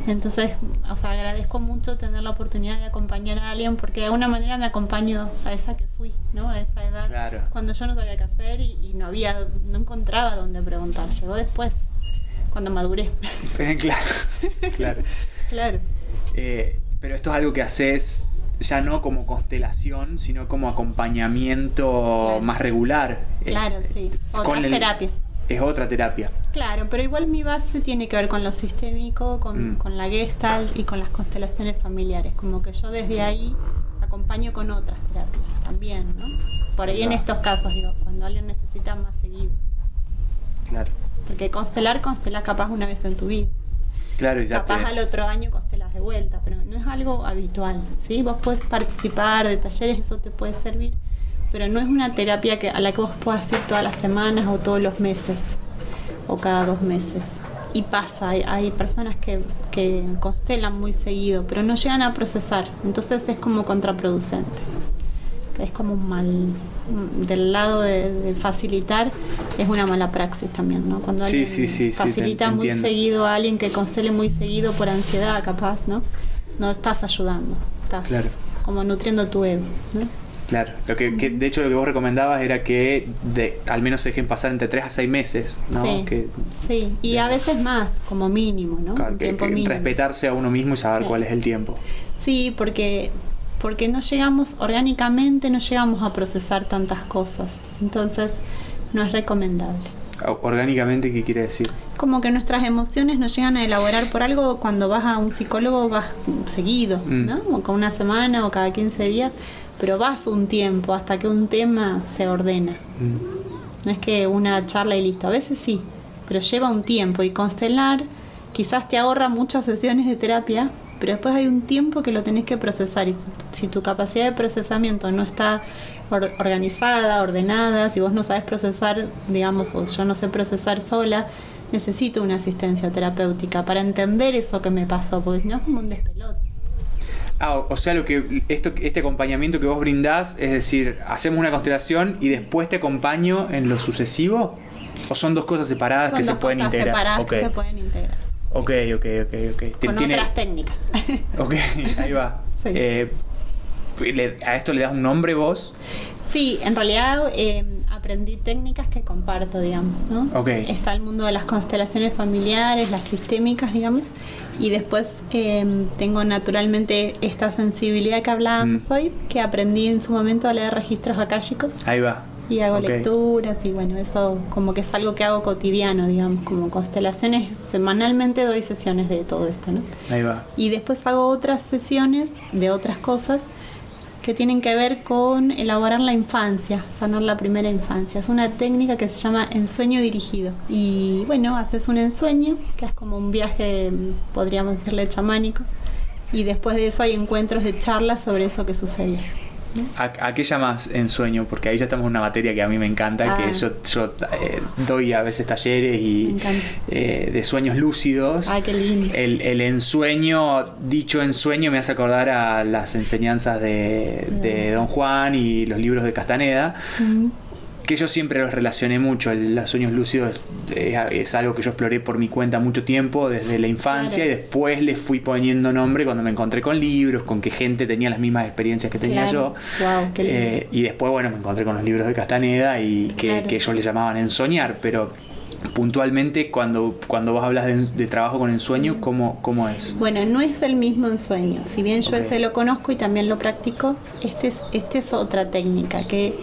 Entonces, o sea, agradezco mucho tener la oportunidad de acompañar a alguien, porque de alguna manera me acompaño a esa que fui, ¿no? A esa edad, claro, cuando yo no sabía qué hacer y no encontraba dónde preguntar. Llegó después, cuando maduré. Claro. Pero esto es algo que haces ya no como constelación, sino como acompañamiento, claro, más regular. Claro, sí. Otras terapias. Es otra terapia. Claro, pero igual mi base tiene que ver con lo sistémico, con la Gestalt y con las constelaciones familiares. Como que yo desde ahí acompaño con otras terapias también, ¿no? Por ahí en estos casos, digo, cuando alguien necesita más seguido. Claro. Porque constelas capaz una vez en tu vida. Claro, y ya capaz al otro año constelas de vuelta, pero no es algo habitual, ¿sí? Vos podés participar de talleres, eso te puede servir, pero no es una terapia a la que vos puedas ir todas las semanas o todos los meses o cada 2 meses. Y pasa, hay personas que constelan muy seguido, pero no llegan a procesar, entonces es como contraproducente. Es como un mal, del lado de facilitar, es una mala praxis también, ¿no? Cuando alguien facilita muy seguido a alguien que constele muy seguido por ansiedad, capaz, ¿no? No estás ayudando, estás como nutriendo tu ego, ¿no? Claro, que de hecho lo que vos recomendabas era que al menos se dejen pasar entre 3 a 6 meses, ¿no? Sí, y a veces más, como mínimo, ¿no? Claro, que respetarse a uno mismo y saber cuál es el tiempo. Sí, porque no llegamos, orgánicamente no llegamos a procesar tantas cosas, entonces no es recomendable. ¿Orgánicamente qué quiere decir? Como que nuestras emociones nos llegan a elaborar por algo. Cuando vas a un psicólogo vas seguido, ¿no? O cada una semana o cada 15 días, pero vas un tiempo hasta que un tema se ordena. No es que una charla y listo, a veces sí, pero lleva un tiempo, y constelar quizás te ahorra muchas sesiones de terapia, pero después hay un tiempo que lo tenés que procesar, y si tu capacidad de procesamiento no está organizada, ordenada, si vos no sabes procesar, digamos, o yo no sé procesar sola, necesito una asistencia terapéutica para entender eso que me pasó, porque si no es como un despelote. O sea, este acompañamiento que vos brindás, es decir, hacemos una constelación y después te acompaño en lo sucesivo, ¿o son dos cosas separadas que se pueden integrar? Separadas que se pueden integrar. Ok. Con otras técnicas. Ok, ahí va. Sí. ¿A esto le das un nombre vos? Sí, en realidad aprendí técnicas que comparto, digamos, ¿no? Okay. Está el mundo de las constelaciones familiares, las sistémicas, digamos, y después tengo naturalmente esta sensibilidad que hablábamos hoy, que aprendí en su momento a leer registros akáshicos. Ahí va. Y hago Ok. lecturas y bueno, eso como que es algo que hago cotidiano, digamos, como constelaciones. Semanalmente doy sesiones de todo esto, ¿no? Ahí va. Y después hago otras sesiones de otras cosas que tienen que ver con elaborar la infancia, sanar la primera infancia. Es una técnica que se llama ensueño dirigido. Y bueno, haces un ensueño, que es como un viaje, podríamos decirle, chamánico. Y después de eso hay encuentros de charlas sobre eso que sucedió. ¿A qué llamas ensueño? Porque ahí ya estamos en una materia que a mí me encanta, que yo doy a veces talleres Me encanta. de sueños lúcidos. Ay, qué lindo. El ensueño, dicho ensueño, me hace acordar a las enseñanzas de Don Juan y los libros de Castaneda, que yo siempre los relacioné mucho. Los sueños lúcidos es algo que yo exploré por mi cuenta mucho tiempo, desde la infancia, Claro. y después le fui poniendo nombre cuando me encontré con libros, con que gente tenía las mismas experiencias que tenía Claro. yo. Wow, qué lindo. Y después, bueno, me encontré con los libros de Castaneda y Claro. que ellos le llamaban ensoñar, pero puntualmente cuando vos hablas de trabajo con ensueño, ¿cómo es? Bueno, no es el mismo ensueño. Si bien yo Ok. ese lo conozco y también lo practico, este es otra técnica que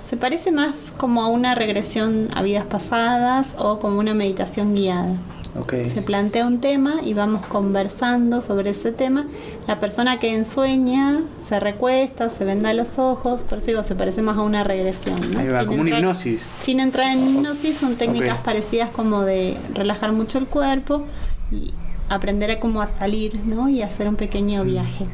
se parece más como a una regresión a vidas pasadas o como una meditación guiada. Okay. Se plantea un tema y vamos conversando sobre ese tema. La persona que ensueña se recuesta, se venda los ojos, por eso digo, se parece más a una regresión, ¿no? Ahí va, Sin como una entrar- hipnosis. Sin entrar en hipnosis, son técnicas Ok. parecidas como de relajar mucho el cuerpo y aprender a cómo a salir, ¿no? Y hacer un pequeño viaje.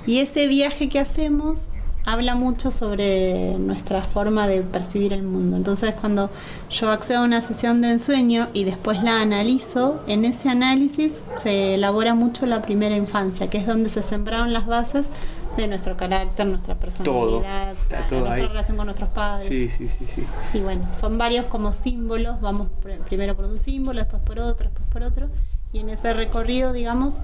Y ese viaje que hacemos habla mucho sobre nuestra forma de percibir el mundo. Entonces, cuando yo accedo a una sesión de ensueño y después la analizo, en ese análisis se elabora mucho la primera infancia, que es donde se sembraron las bases de nuestro carácter, nuestra personalidad, Está todo nuestra ahí. relación con nuestros padres. Sí. Y bueno, son varios como símbolos, vamos primero por un símbolo, después por otro, y en ese recorrido, digamos,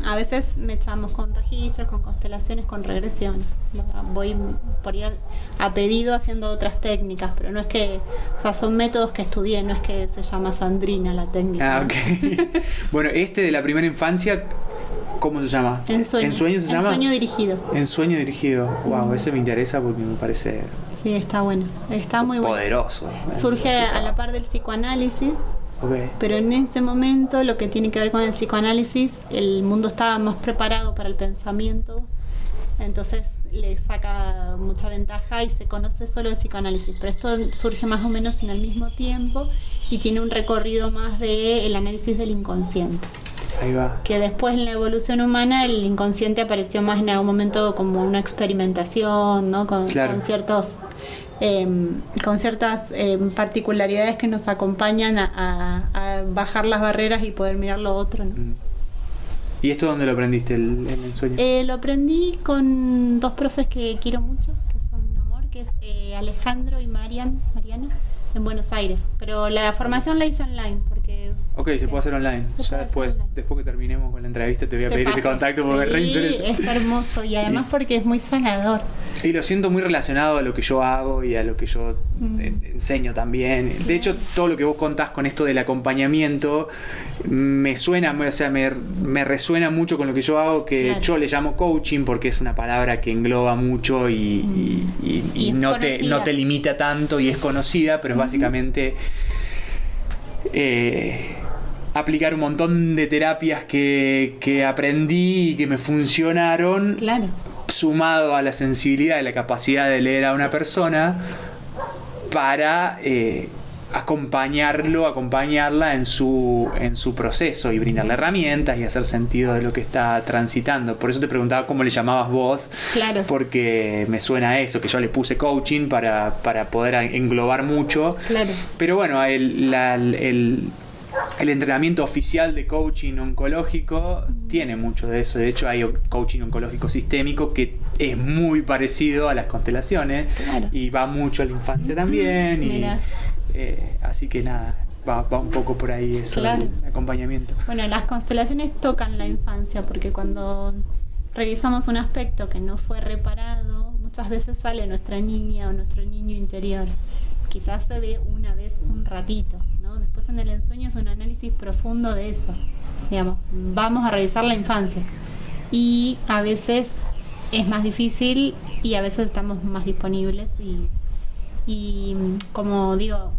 a veces me echamos con registros, con constelaciones, con regresiones. Voy por ahí a pedido haciendo otras técnicas, pero no es que, o sea, son métodos que estudié, no es que se llama Sandrina la técnica. Ah, ¿no? ok. Bueno, de la primera infancia, ¿cómo se llama? Ensueño. ¿Ensueño se llama? Ensueño dirigido. Ensueño dirigido. Wow, ese me interesa porque me parece Sí, está bueno. Está muy bueno. poderoso. Surge Ese a la trabajo. par del psicoanálisis. Ok. Pero en ese momento, lo que tiene que ver con el psicoanálisis, el mundo estaba más preparado para el pensamiento, entonces le saca mucha ventaja y se conoce solo el psicoanálisis. Pero esto surge más o menos en el mismo tiempo y tiene un recorrido más del análisis del inconsciente. Ahí va. Que después en la evolución humana el inconsciente apareció más en algún momento como una experimentación, ¿no? Claro. Con ciertas particularidades que nos acompañan a bajar las barreras y poder mirar lo otro, ¿no? ¿Y esto dónde lo aprendiste, el ensueño? Lo aprendí con dos profes que quiero mucho, que son un amor, que es Alejandro y Mariana, en Buenos Aires. Pero la formación la hice online, porque... Ok, se puede hacer online. Se Ya puede después, hacer online. después que terminemos con la entrevista te voy a te pedir ese paso. contacto porque me Sí, reinteresa. es hermoso y además porque es muy sanador. Y lo siento muy relacionado a lo que yo hago y a lo que yo enseño también. De hecho, todo lo que vos contás con esto del acompañamiento me suena, o sea, me resuena mucho con lo que yo hago, que Claro. yo le llamo coaching porque es una palabra que engloba mucho y Y es no conocida. te limita tanto y es conocida, pero es básicamente aplicar un montón de terapias que aprendí y que me funcionaron, Claro. sumado a la sensibilidad y la capacidad de leer a una persona para acompañarla en su proceso y brindarle herramientas y hacer sentido de lo que está transitando. Por eso te preguntaba cómo le llamabas vos, Claro. porque me suena a eso, que yo le puse coaching para poder englobar mucho. Claro. Pero bueno, el entrenamiento oficial de coaching oncológico tiene mucho de eso. De hecho, hay coaching oncológico sistémico que es muy parecido a las constelaciones. Claro. Y va mucho a la infancia también. Y, Mira. así que nada, va un poco por ahí eso, Claro. el acompañamiento. Bueno, las constelaciones tocan la infancia porque cuando revisamos un aspecto que no fue reparado, muchas veces sale nuestra niña o nuestro niño interior. Quizás se ve una vez un ratito, ¿no? Después en el ensueño es un análisis profundo de eso. Digamos, vamos a revisar la infancia. Y a veces es más difícil y a veces estamos más disponibles Y como digo,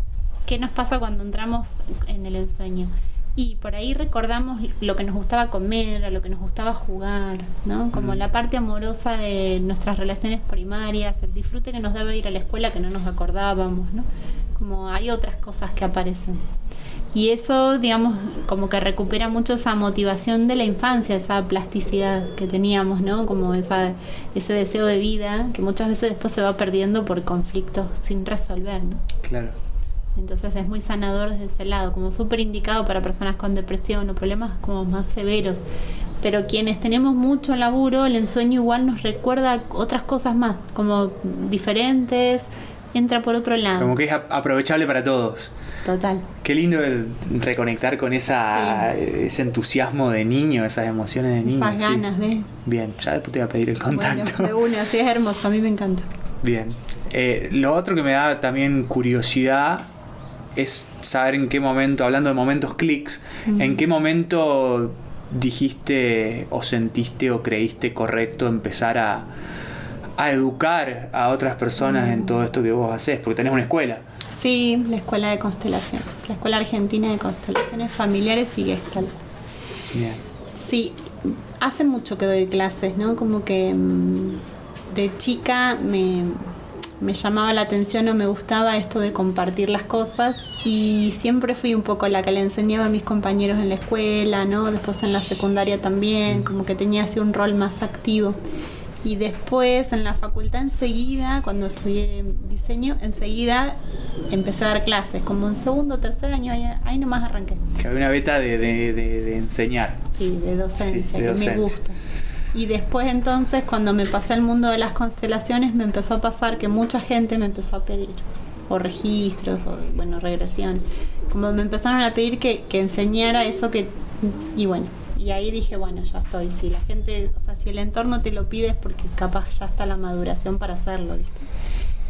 ¿qué nos pasa cuando entramos en el ensueño? Y por ahí recordamos lo que nos gustaba comer, a lo que nos gustaba jugar, ¿no? Como la parte amorosa de nuestras relaciones primarias, el disfrute que nos daba ir a la escuela que no nos acordábamos, ¿no? Como hay otras cosas que aparecen. Y eso, digamos, como que recupera mucho esa motivación de la infancia, esa plasticidad que teníamos, ¿no? Como ese deseo de vida que muchas veces después se va perdiendo por conflictos sin resolver, ¿no? Claro. Entonces es muy sanador desde ese lado, como súper indicado para personas con depresión o problemas como más severos. Pero quienes tenemos mucho laburo, el ensueño igual nos recuerda otras cosas más, como diferentes, entra por otro lado. Como que es aprovechable para todos. Total. Qué lindo el reconectar con ese entusiasmo de niño, esas emociones de niño. Esas ganas de... Bien, ya después te voy a pedir el contacto. Bueno, de una, sí, es hermoso, a mí me encanta. Bien. Lo otro que me da también curiosidad es saber en qué momento, hablando de momentos clics, en qué momento dijiste o sentiste o creíste correcto empezar a educar a otras personas en todo esto que vos hacés, porque tenés una escuela. Sí, la Escuela de Constelaciones, la Escuela Argentina de Constelaciones Familiares y Gestalt. Bien. Sí, hace mucho que doy clases, ¿no? Como que de chica me llamaba la atención o me gustaba esto de compartir las cosas y siempre fui un poco la que le enseñaba a mis compañeros en la escuela, ¿no? Después en la secundaria también, como que tenía así un rol más activo. Y después en la facultad enseguida, cuando estudié diseño, enseguida empecé a dar clases, como en segundo o tercer año, ahí nomás arranqué. Que había una beta de enseñar. Sí, de docencia, Sí, de docencia. me gusta. Y después entonces, cuando me pasé al mundo de las constelaciones, me empezó a pasar que mucha gente me empezó a pedir, o registros, o bueno, regresión. Como me empezaron a pedir que enseñara eso que... Y bueno, y ahí dije, bueno, ya estoy. Si la gente, o sea, si el entorno te lo pide es porque capaz ya está la maduración para hacerlo, ¿viste?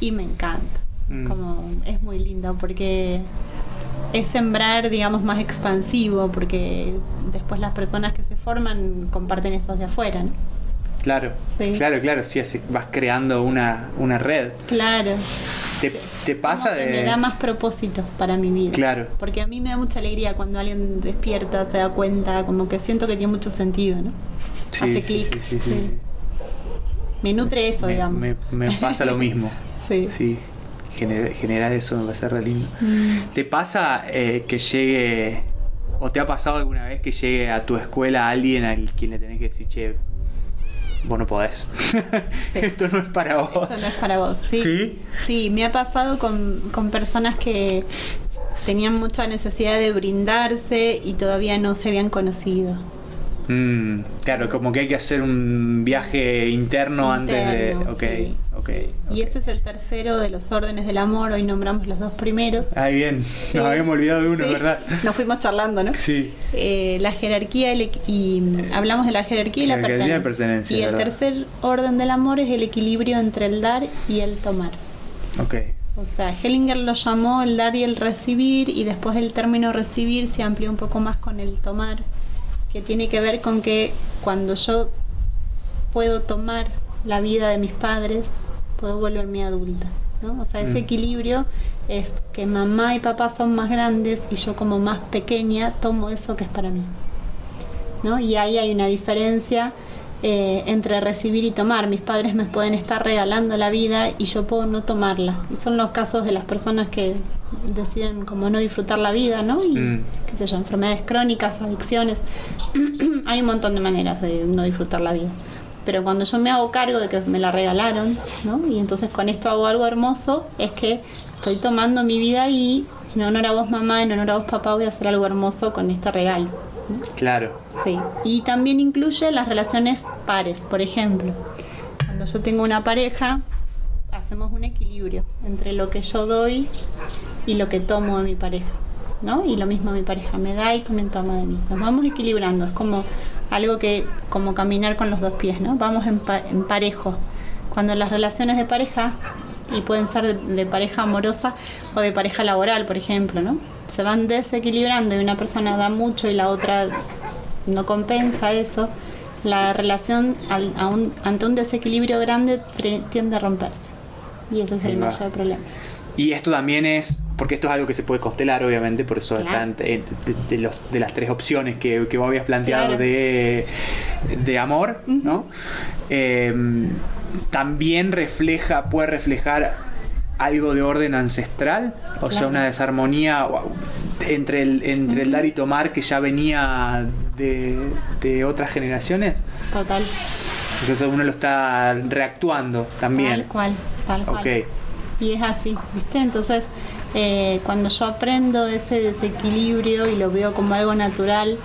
Y me encanta. Como es muy lindo porque es sembrar, digamos, más expansivo, porque después las personas que se forman comparten eso hacia afuera, ¿no? Claro, Sí. claro, sí, así vas creando una red. Claro. ¿Te pasa Como que de...? me da más propósitos para mi vida. Claro. Porque a mí me da mucha alegría cuando alguien despierta, se da cuenta, como que siento que tiene mucho sentido, ¿no? Sí, Hace sí, clic. sí. Me nutre eso, digamos. Me pasa lo mismo. Sí. Sí. Generar eso me parece re lindo. ¿Te pasa que llegue, o te ha pasado alguna vez que llegue a tu escuela alguien al quien le tenés que decir, che, vos no podés? Sí. Esto no es para vos. Esto no es para vos, sí. ¿Sí? Sí, me ha pasado con personas que tenían mucha necesidad de brindarse y todavía no se habían conocido. Claro, como que hay que hacer un viaje interno antes de... Sí, Okay. Y ese es el tercero de los órdenes del amor. Hoy nombramos los dos primeros. Ahí bien, Sí. nos habíamos olvidado de uno, Sí. ¿verdad? Nos fuimos charlando, ¿no? Sí. La jerarquía y hablamos de la jerarquía y la Jerarquía y la pertenencia. pertenencia, Y el ¿verdad? tercer orden del amor es el equilibrio entre el dar y el tomar. Ok. O sea, Hellinger lo llamó el dar y el recibir, y después el término recibir se amplió un poco más con el tomar, que tiene que ver con que cuando yo puedo tomar la vida de mis padres, puedo volverme adulta, ¿no? O sea, ese equilibrio es que mamá y papá son más grandes y yo como más pequeña tomo eso que es para mí, ¿no? Y ahí hay una diferencia entre recibir y tomar. Mis padres me pueden estar regalando la vida y yo puedo no tomarla. Y son los casos de las personas que deciden como no disfrutar la vida, ¿no? Y qué sé yo, enfermedades crónicas, adicciones. Hay un montón de maneras de no disfrutar la vida. Pero cuando yo me hago cargo de que me la regalaron, ¿no? Y entonces con esto hago algo hermoso, es que estoy tomando mi vida y en honor a vos mamá, en honor a vos papá, voy a hacer algo hermoso con este regalo, ¿no? Claro. Sí. Y también incluye las relaciones pares, por ejemplo. Cuando yo tengo una pareja, hacemos un equilibrio entre lo que yo doy y lo que tomo de mi pareja, ¿no? Y lo mismo mi pareja me da y también toma de mí. Nos vamos equilibrando, es como algo que, como caminar con los dos pies, ¿no? Vamos en parejo. Cuando las relaciones de pareja, y pueden ser de pareja amorosa o de pareja laboral, por ejemplo, ¿no? Se van desequilibrando y una persona da mucho y la otra no compensa eso, la relación ante un desequilibrio grande tiende a romperse. Y ese es el mayor problema. Y esto también es, porque esto es algo que se puede constelar, obviamente, por eso Claro. está de las 3 opciones que vos habías planteado, Claro. de amor, ¿no? También puede reflejar algo de orden ancestral, o sea, Claro. una desarmonía entre el dar y tomar que ya venía de otras generaciones. Total. Entonces uno lo está reactuando también. Tal cual. Ok. Y es así, ¿viste? Entonces, cuando yo aprendo de ese desequilibrio y lo veo como algo natural,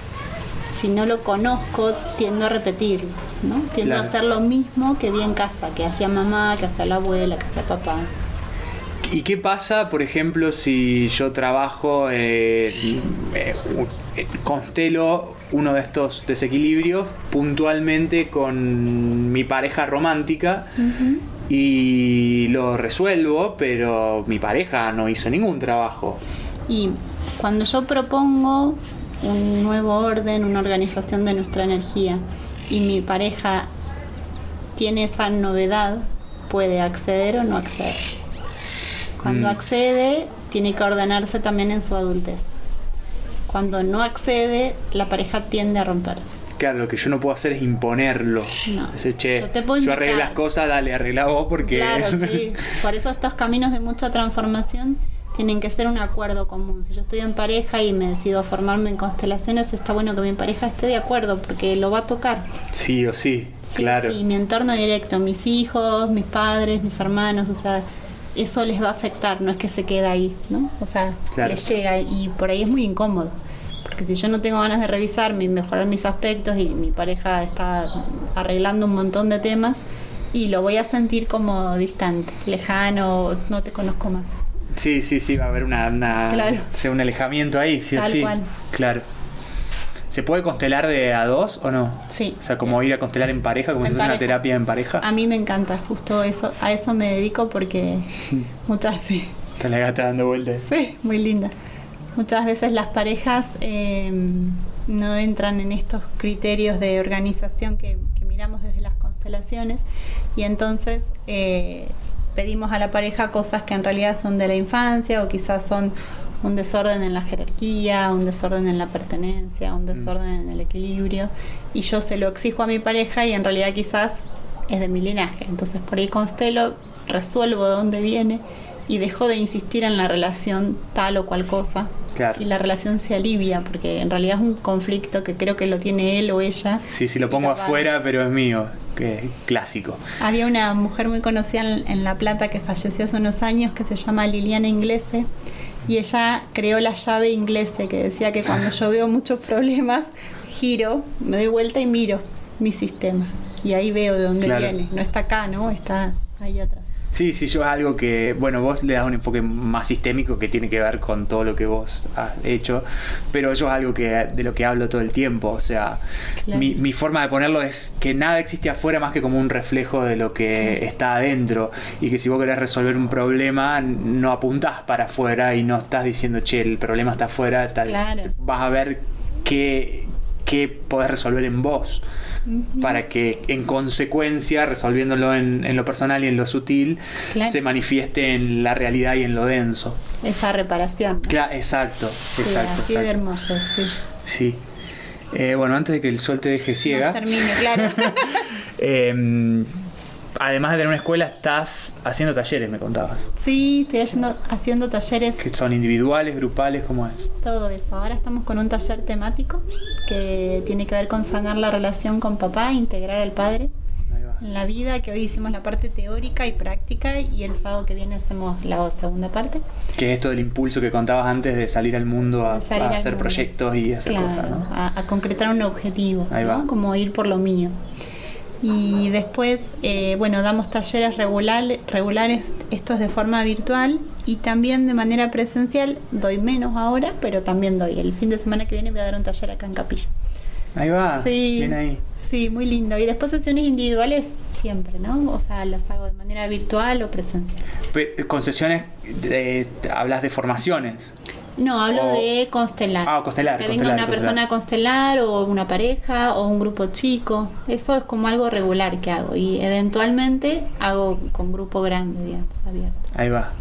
si no lo conozco, tiendo a repetirlo, ¿no? Tiendo Claro. a hacer lo mismo que vi en casa, que hacía mamá, que hacía la abuela, que hacía papá. ¿Y qué pasa, por ejemplo, si yo trabajo, constelo uno de estos desequilibrios puntualmente con mi pareja romántica y lo resuelvo, pero mi pareja no hizo ningún trabajo? Y cuando yo propongo un nuevo orden, una organización de nuestra energía, y mi pareja tiene esa novedad, puede acceder o no acceder. Cuando accede, tiene que ordenarse también en su adultez. Cuando no accede, la pareja tiende a romperse. Claro, lo que yo no puedo hacer es imponerlo. No. Decir, che, Yo te puedo yo arreglé invitar. las cosas, dale, arregla vos porque... Claro, sí. Por eso estos caminos de mucha transformación tienen que ser un acuerdo común. Si yo estoy en pareja y me decido formarme en constelaciones, está bueno que mi pareja esté de acuerdo porque lo va a tocar. Sí o sí, Sí, claro. sí, mi entorno directo, mis hijos, mis padres, mis hermanos, o sea, eso les va a afectar, no es que se queda ahí, ¿no? O sea, Claro. les llega y por ahí es muy incómodo. Porque si yo no tengo ganas de revisarme y mejorar mis aspectos y mi pareja está arreglando un montón de temas, y lo voy a sentir como distante, lejano, no te conozco más. Sí, va a haber Claro. un alejamiento ahí, sí o Tal sí. cual. Claro. ¿Se puede constelar de a dos o no? Sí. O sea, como ir a constelar en pareja, como En si fuese una pareja. terapia en pareja. A mí me encanta, justo eso, a eso me dedico porque muchas veces... Te la gata dando vueltas. Sí, muy linda. Muchas veces las parejas no entran en estos criterios de organización que miramos desde las constelaciones y entonces pedimos a la pareja cosas que en realidad son de la infancia o quizás son un desorden en la jerarquía, un desorden en la pertenencia, un desorden en el equilibrio y yo se lo exijo a mi pareja y en realidad quizás es de mi linaje. Entonces por ahí constelo, resuelvo de dónde viene y dejo de insistir en la relación tal o cual cosa. Claro. Y la relación se alivia porque en realidad es un conflicto que creo que lo tiene él o ella. Sí, si lo pongo afuera, pero es mío. Que clásico. Había una mujer muy conocida en La Plata que falleció hace unos años que se llama Liliana Inglese y ella creó la llave Inglese que decía que cuando yo veo muchos problemas giro, me doy vuelta y miro mi sistema y ahí veo de dónde Claro. viene. No está acá, ¿no? Está ahí atrás. Sí, yo es algo que, bueno, vos le das un enfoque más sistémico que tiene que ver con todo lo que vos has hecho, pero yo es algo de lo que hablo todo el tiempo, o sea, Claro. mi forma de ponerlo es que nada existe afuera más que como un reflejo de lo que está adentro, y que si vos querés resolver un problema, no apuntás para afuera y no estás diciendo, che, el problema está afuera, Claro. vas a ver qué podés resolver en vos. Para que en consecuencia, resolviéndolo en lo personal y en lo sutil, Claro. se manifieste en la realidad y en lo denso. Esa reparación, ¿no? Claro, exacto. Sí, así de hermoso, sí. Sí. Bueno, antes de que el sol te deje ciega, No termine, claro. además de tener una escuela, estás haciendo talleres, me contabas. Sí, estoy haciendo talleres, Que son individuales, grupales, ¿cómo es? todo eso. Ahora estamos con un taller temático que tiene que ver con sanar la relación con papá, integrar al padre Ahí va. en la vida, que hoy hicimos la parte teórica y práctica y el sábado que viene hacemos la segunda parte. Que es esto del impulso que contabas antes de salir al mundo a De salir al hacer mundo. proyectos y hacer Claro, cosas, ¿no? a concretar un objetivo, Ahí ¿no? va. Como ir por lo mío. Y después, bueno, damos talleres regulares, esto es de forma virtual y también de manera presencial. Doy menos ahora, pero también doy. El fin de semana que viene voy a dar un taller acá en Capilla. Ahí va, Sí, bien ahí. sí, muy lindo. Y después sesiones individuales siempre, ¿no? O sea, las hago de manera virtual o presencial. Con sesiones, hablas de formaciones. No, hablo O- de constelar. constelar. Que venga una persona a constelar o una pareja o un grupo chico. Eso es como algo regular que hago. Y eventualmente hago con grupo grande, digamos, abierto. Ahí va.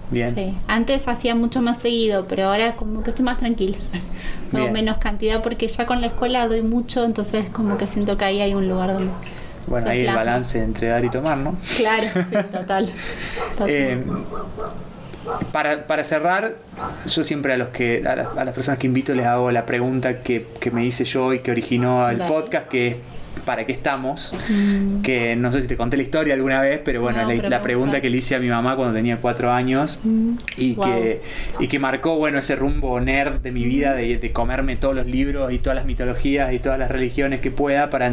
Bien. Sí. Antes hacía mucho más seguido, pero ahora como que estoy más tranquila. Hago Bien. menos cantidad porque ya con la escuela doy mucho, entonces como que siento que ahí hay un lugar donde Bueno, se ahí el plasma. balance entre dar y tomar, ¿no? Claro, sí, total. Para cerrar, yo siempre a las personas que invito les hago la pregunta que me hice yo y que originó el Dale. podcast, que es ¿para qué estamos? Que no sé si te conté la historia alguna vez, pero bueno, No, pero la me pregunta gusta. que le hice a mi mamá cuando tenía 4 años y, Wow. que marcó, bueno, ese rumbo nerd de mi vida, de comerme todos los libros y todas las mitologías y todas las religiones que pueda para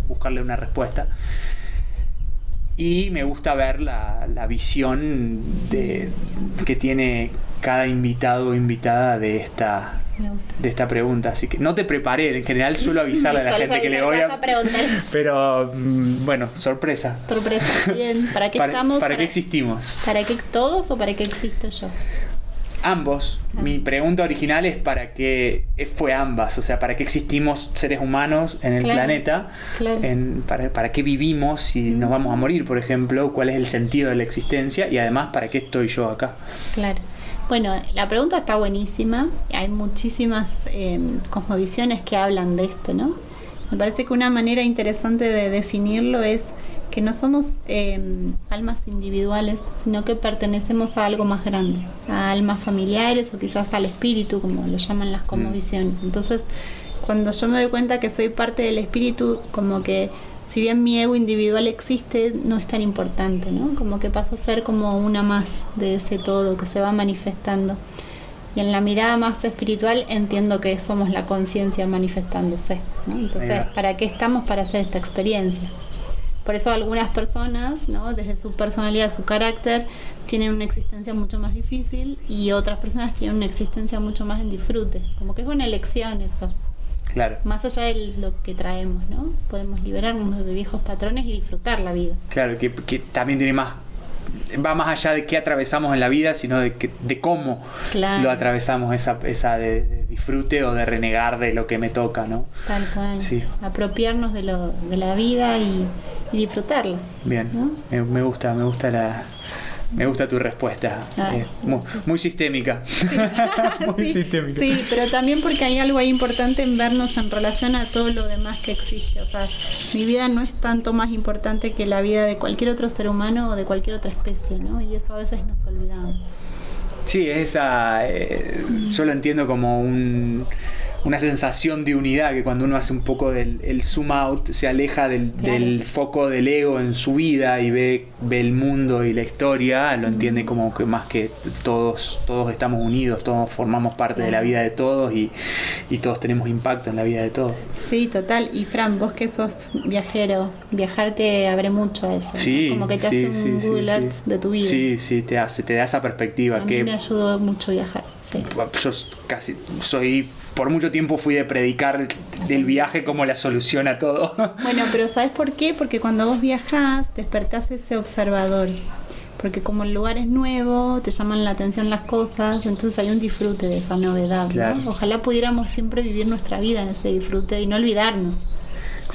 buscarle una respuesta. Y me gusta ver la visión que tiene cada invitado o invitada de esta pregunta. Así que no te preparé, en general suelo avisarle a la gente que le voy a preguntar. pero bueno, sorpresa. Sorpresa. Bien, ¿para qué estamos? ¿Para qué existimos? ¿Para qué todos o para qué existo yo? Ambos. Mi pregunta original es fue ambas, o sea, ¿para qué existimos seres humanos en el Claro, planeta? claro. ¿Para qué vivimos si nos vamos a morir, por ejemplo? ¿Cuál es el sentido de la existencia? Y además, ¿para qué estoy yo acá? Claro. Bueno, la pregunta está buenísima. Hay muchísimas cosmovisiones que hablan de esto, ¿no? Me parece que una manera interesante de definirlo es que no somos almas individuales, sino que pertenecemos a algo más grande, a almas familiares o quizás al espíritu, como lo llaman las cosmovisiones. Entonces, cuando yo me doy cuenta que soy parte del espíritu, como que si bien mi ego individual existe, no es tan importante, ¿no? Como que paso a ser como una más de ese todo que se va manifestando. Y en la mirada más espiritual entiendo que somos la conciencia manifestándose, ¿no? Entonces, ¿para qué estamos? Para hacer esta experiencia. Por eso algunas personas, ¿no? Desde su personalidad, su carácter, tienen una existencia mucho más difícil y otras personas tienen una existencia mucho más en disfrute. Como que es una elección eso. Claro. Más allá de lo que traemos, ¿no? Podemos liberarnos de viejos patrones y disfrutar la vida. Claro, que también tiene más... Va más allá de qué atravesamos en la vida, sino de cómo Claro. lo atravesamos, esa de disfrute o de renegar de lo que me toca, ¿no? Tal cual. Sí. Apropiarnos de la vida y disfrutarla. Bien, ¿no? me gusta tu respuesta. Ay. Muy sistémica. Muy Sí, sistémica. sí, pero también porque hay algo ahí importante en vernos en relación a todo lo demás que existe. O sea, mi vida no es tanto más importante que la vida de cualquier otro ser humano o de cualquier otra especie, ¿no? Y eso a veces nos olvidamos. Sí, yo lo entiendo como una sensación de unidad, que cuando uno hace un poco el zoom out, se aleja del foco del ego en su vida y ve el mundo y la historia, lo entiende como que más que todos estamos unidos, todos formamos parte de la vida de todos y todos tenemos impacto en la vida de todos. Sí, total. Y Fran, vos que sos viajero, viajar te abre mucho a eso, ¿no? Sí, Como que te hace un Google Earth de tu vida. Sí, te da esa perspectiva. A mí me ayudó mucho viajar, sí. Yo por mucho tiempo fui de predicar del viaje como la solución a todo. Bueno, pero ¿sabes por qué? Porque cuando vos viajás, despertás ese observador. Porque como el lugar es nuevo, te llaman la atención las cosas, entonces hay un disfrute de esa novedad, ¿no? Claro. Ojalá pudiéramos siempre vivir nuestra vida en ese disfrute y no olvidarnos.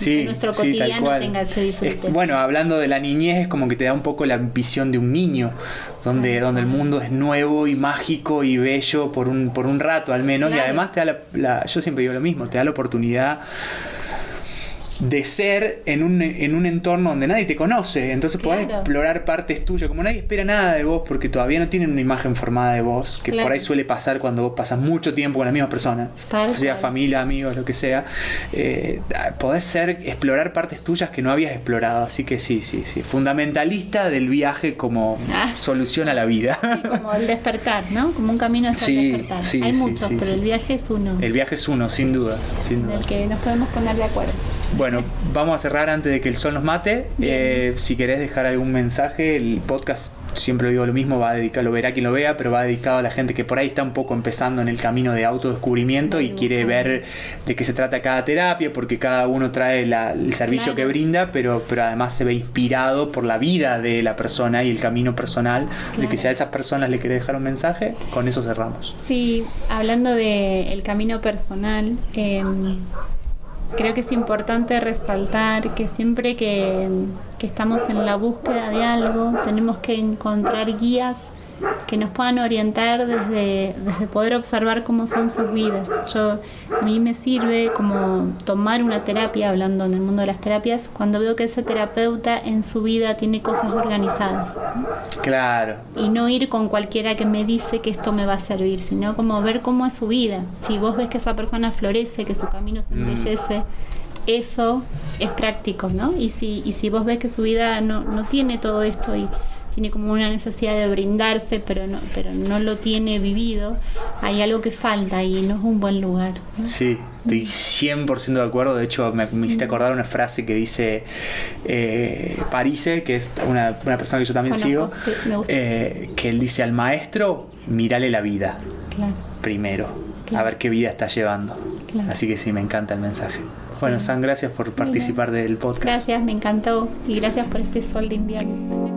Que nuestro cotidiano tal cual. tenga ese disfrute. Bueno, hablando de la niñez, es como que te da un poco la visión de un niño, donde el mundo es nuevo y mágico y bello por un rato al menos, Claro. y además te da yo siempre digo lo mismo, te da la oportunidad de ser en un entorno donde nadie te conoce, entonces podés Claro. explorar partes tuyas, como nadie espera nada de vos porque todavía no tienen una imagen formada de vos, que Claro. por ahí suele pasar cuando vos pasas mucho tiempo con la misma persona, Tal sea cual. familia, amigos, lo que sea, podés explorar partes tuyas que no habías explorado, así que sí, fundamentalista del viaje como solución a la vida. Sí, como el despertar, ¿no? Como un camino hacia Sí, el despertar. sí, hay sí, muchos, sí, pero sí. el viaje es uno El viaje es uno, sin dudas. del que nos podemos poner de acuerdo. Bueno, vamos a cerrar antes de que el sol nos mate. Si querés dejar algún mensaje, el podcast, siempre digo lo mismo, lo verá quien lo vea, pero va dedicado a la gente que por ahí está un poco empezando en el camino de autodescubrimiento y quiere ver de qué se trata cada terapia, porque cada uno trae el servicio Claro. que brinda, pero además se ve inspirado por la vida de la persona y el camino personal. Así que Claro. si a esas personas le querés dejar un mensaje, con eso cerramos. Sí, hablando del camino personal, creo que es importante resaltar que siempre que estamos en la búsqueda de algo, tenemos que encontrar guías que nos puedan orientar desde poder observar cómo son sus vidas. A mí me sirve como tomar una terapia, hablando en el mundo de las terapias, cuando veo que ese terapeuta en su vida tiene cosas organizadas. Claro. Y no ir con cualquiera que me dice que esto me va a servir, sino como ver cómo es su vida. Si vos ves que esa persona florece, que su camino se embellece, eso es práctico, ¿no? Y si vos ves que su vida no tiene todo esto y tiene como una necesidad de brindarse, pero no lo tiene vivido, hay algo que falta y no es un buen lugar, ¿no? Sí, estoy 100% de acuerdo. De hecho, me hiciste acordar una frase que dice Parise, que es una persona que yo también sigo, Sí, me gusta. que él dice: al maestro, mírale la vida Claro. primero, Claro. a ver qué vida está llevando. Claro. Así que sí, me encanta el mensaje. Bueno, San, gracias por participar del podcast. Gracias, me encantó y gracias por este sol de invierno.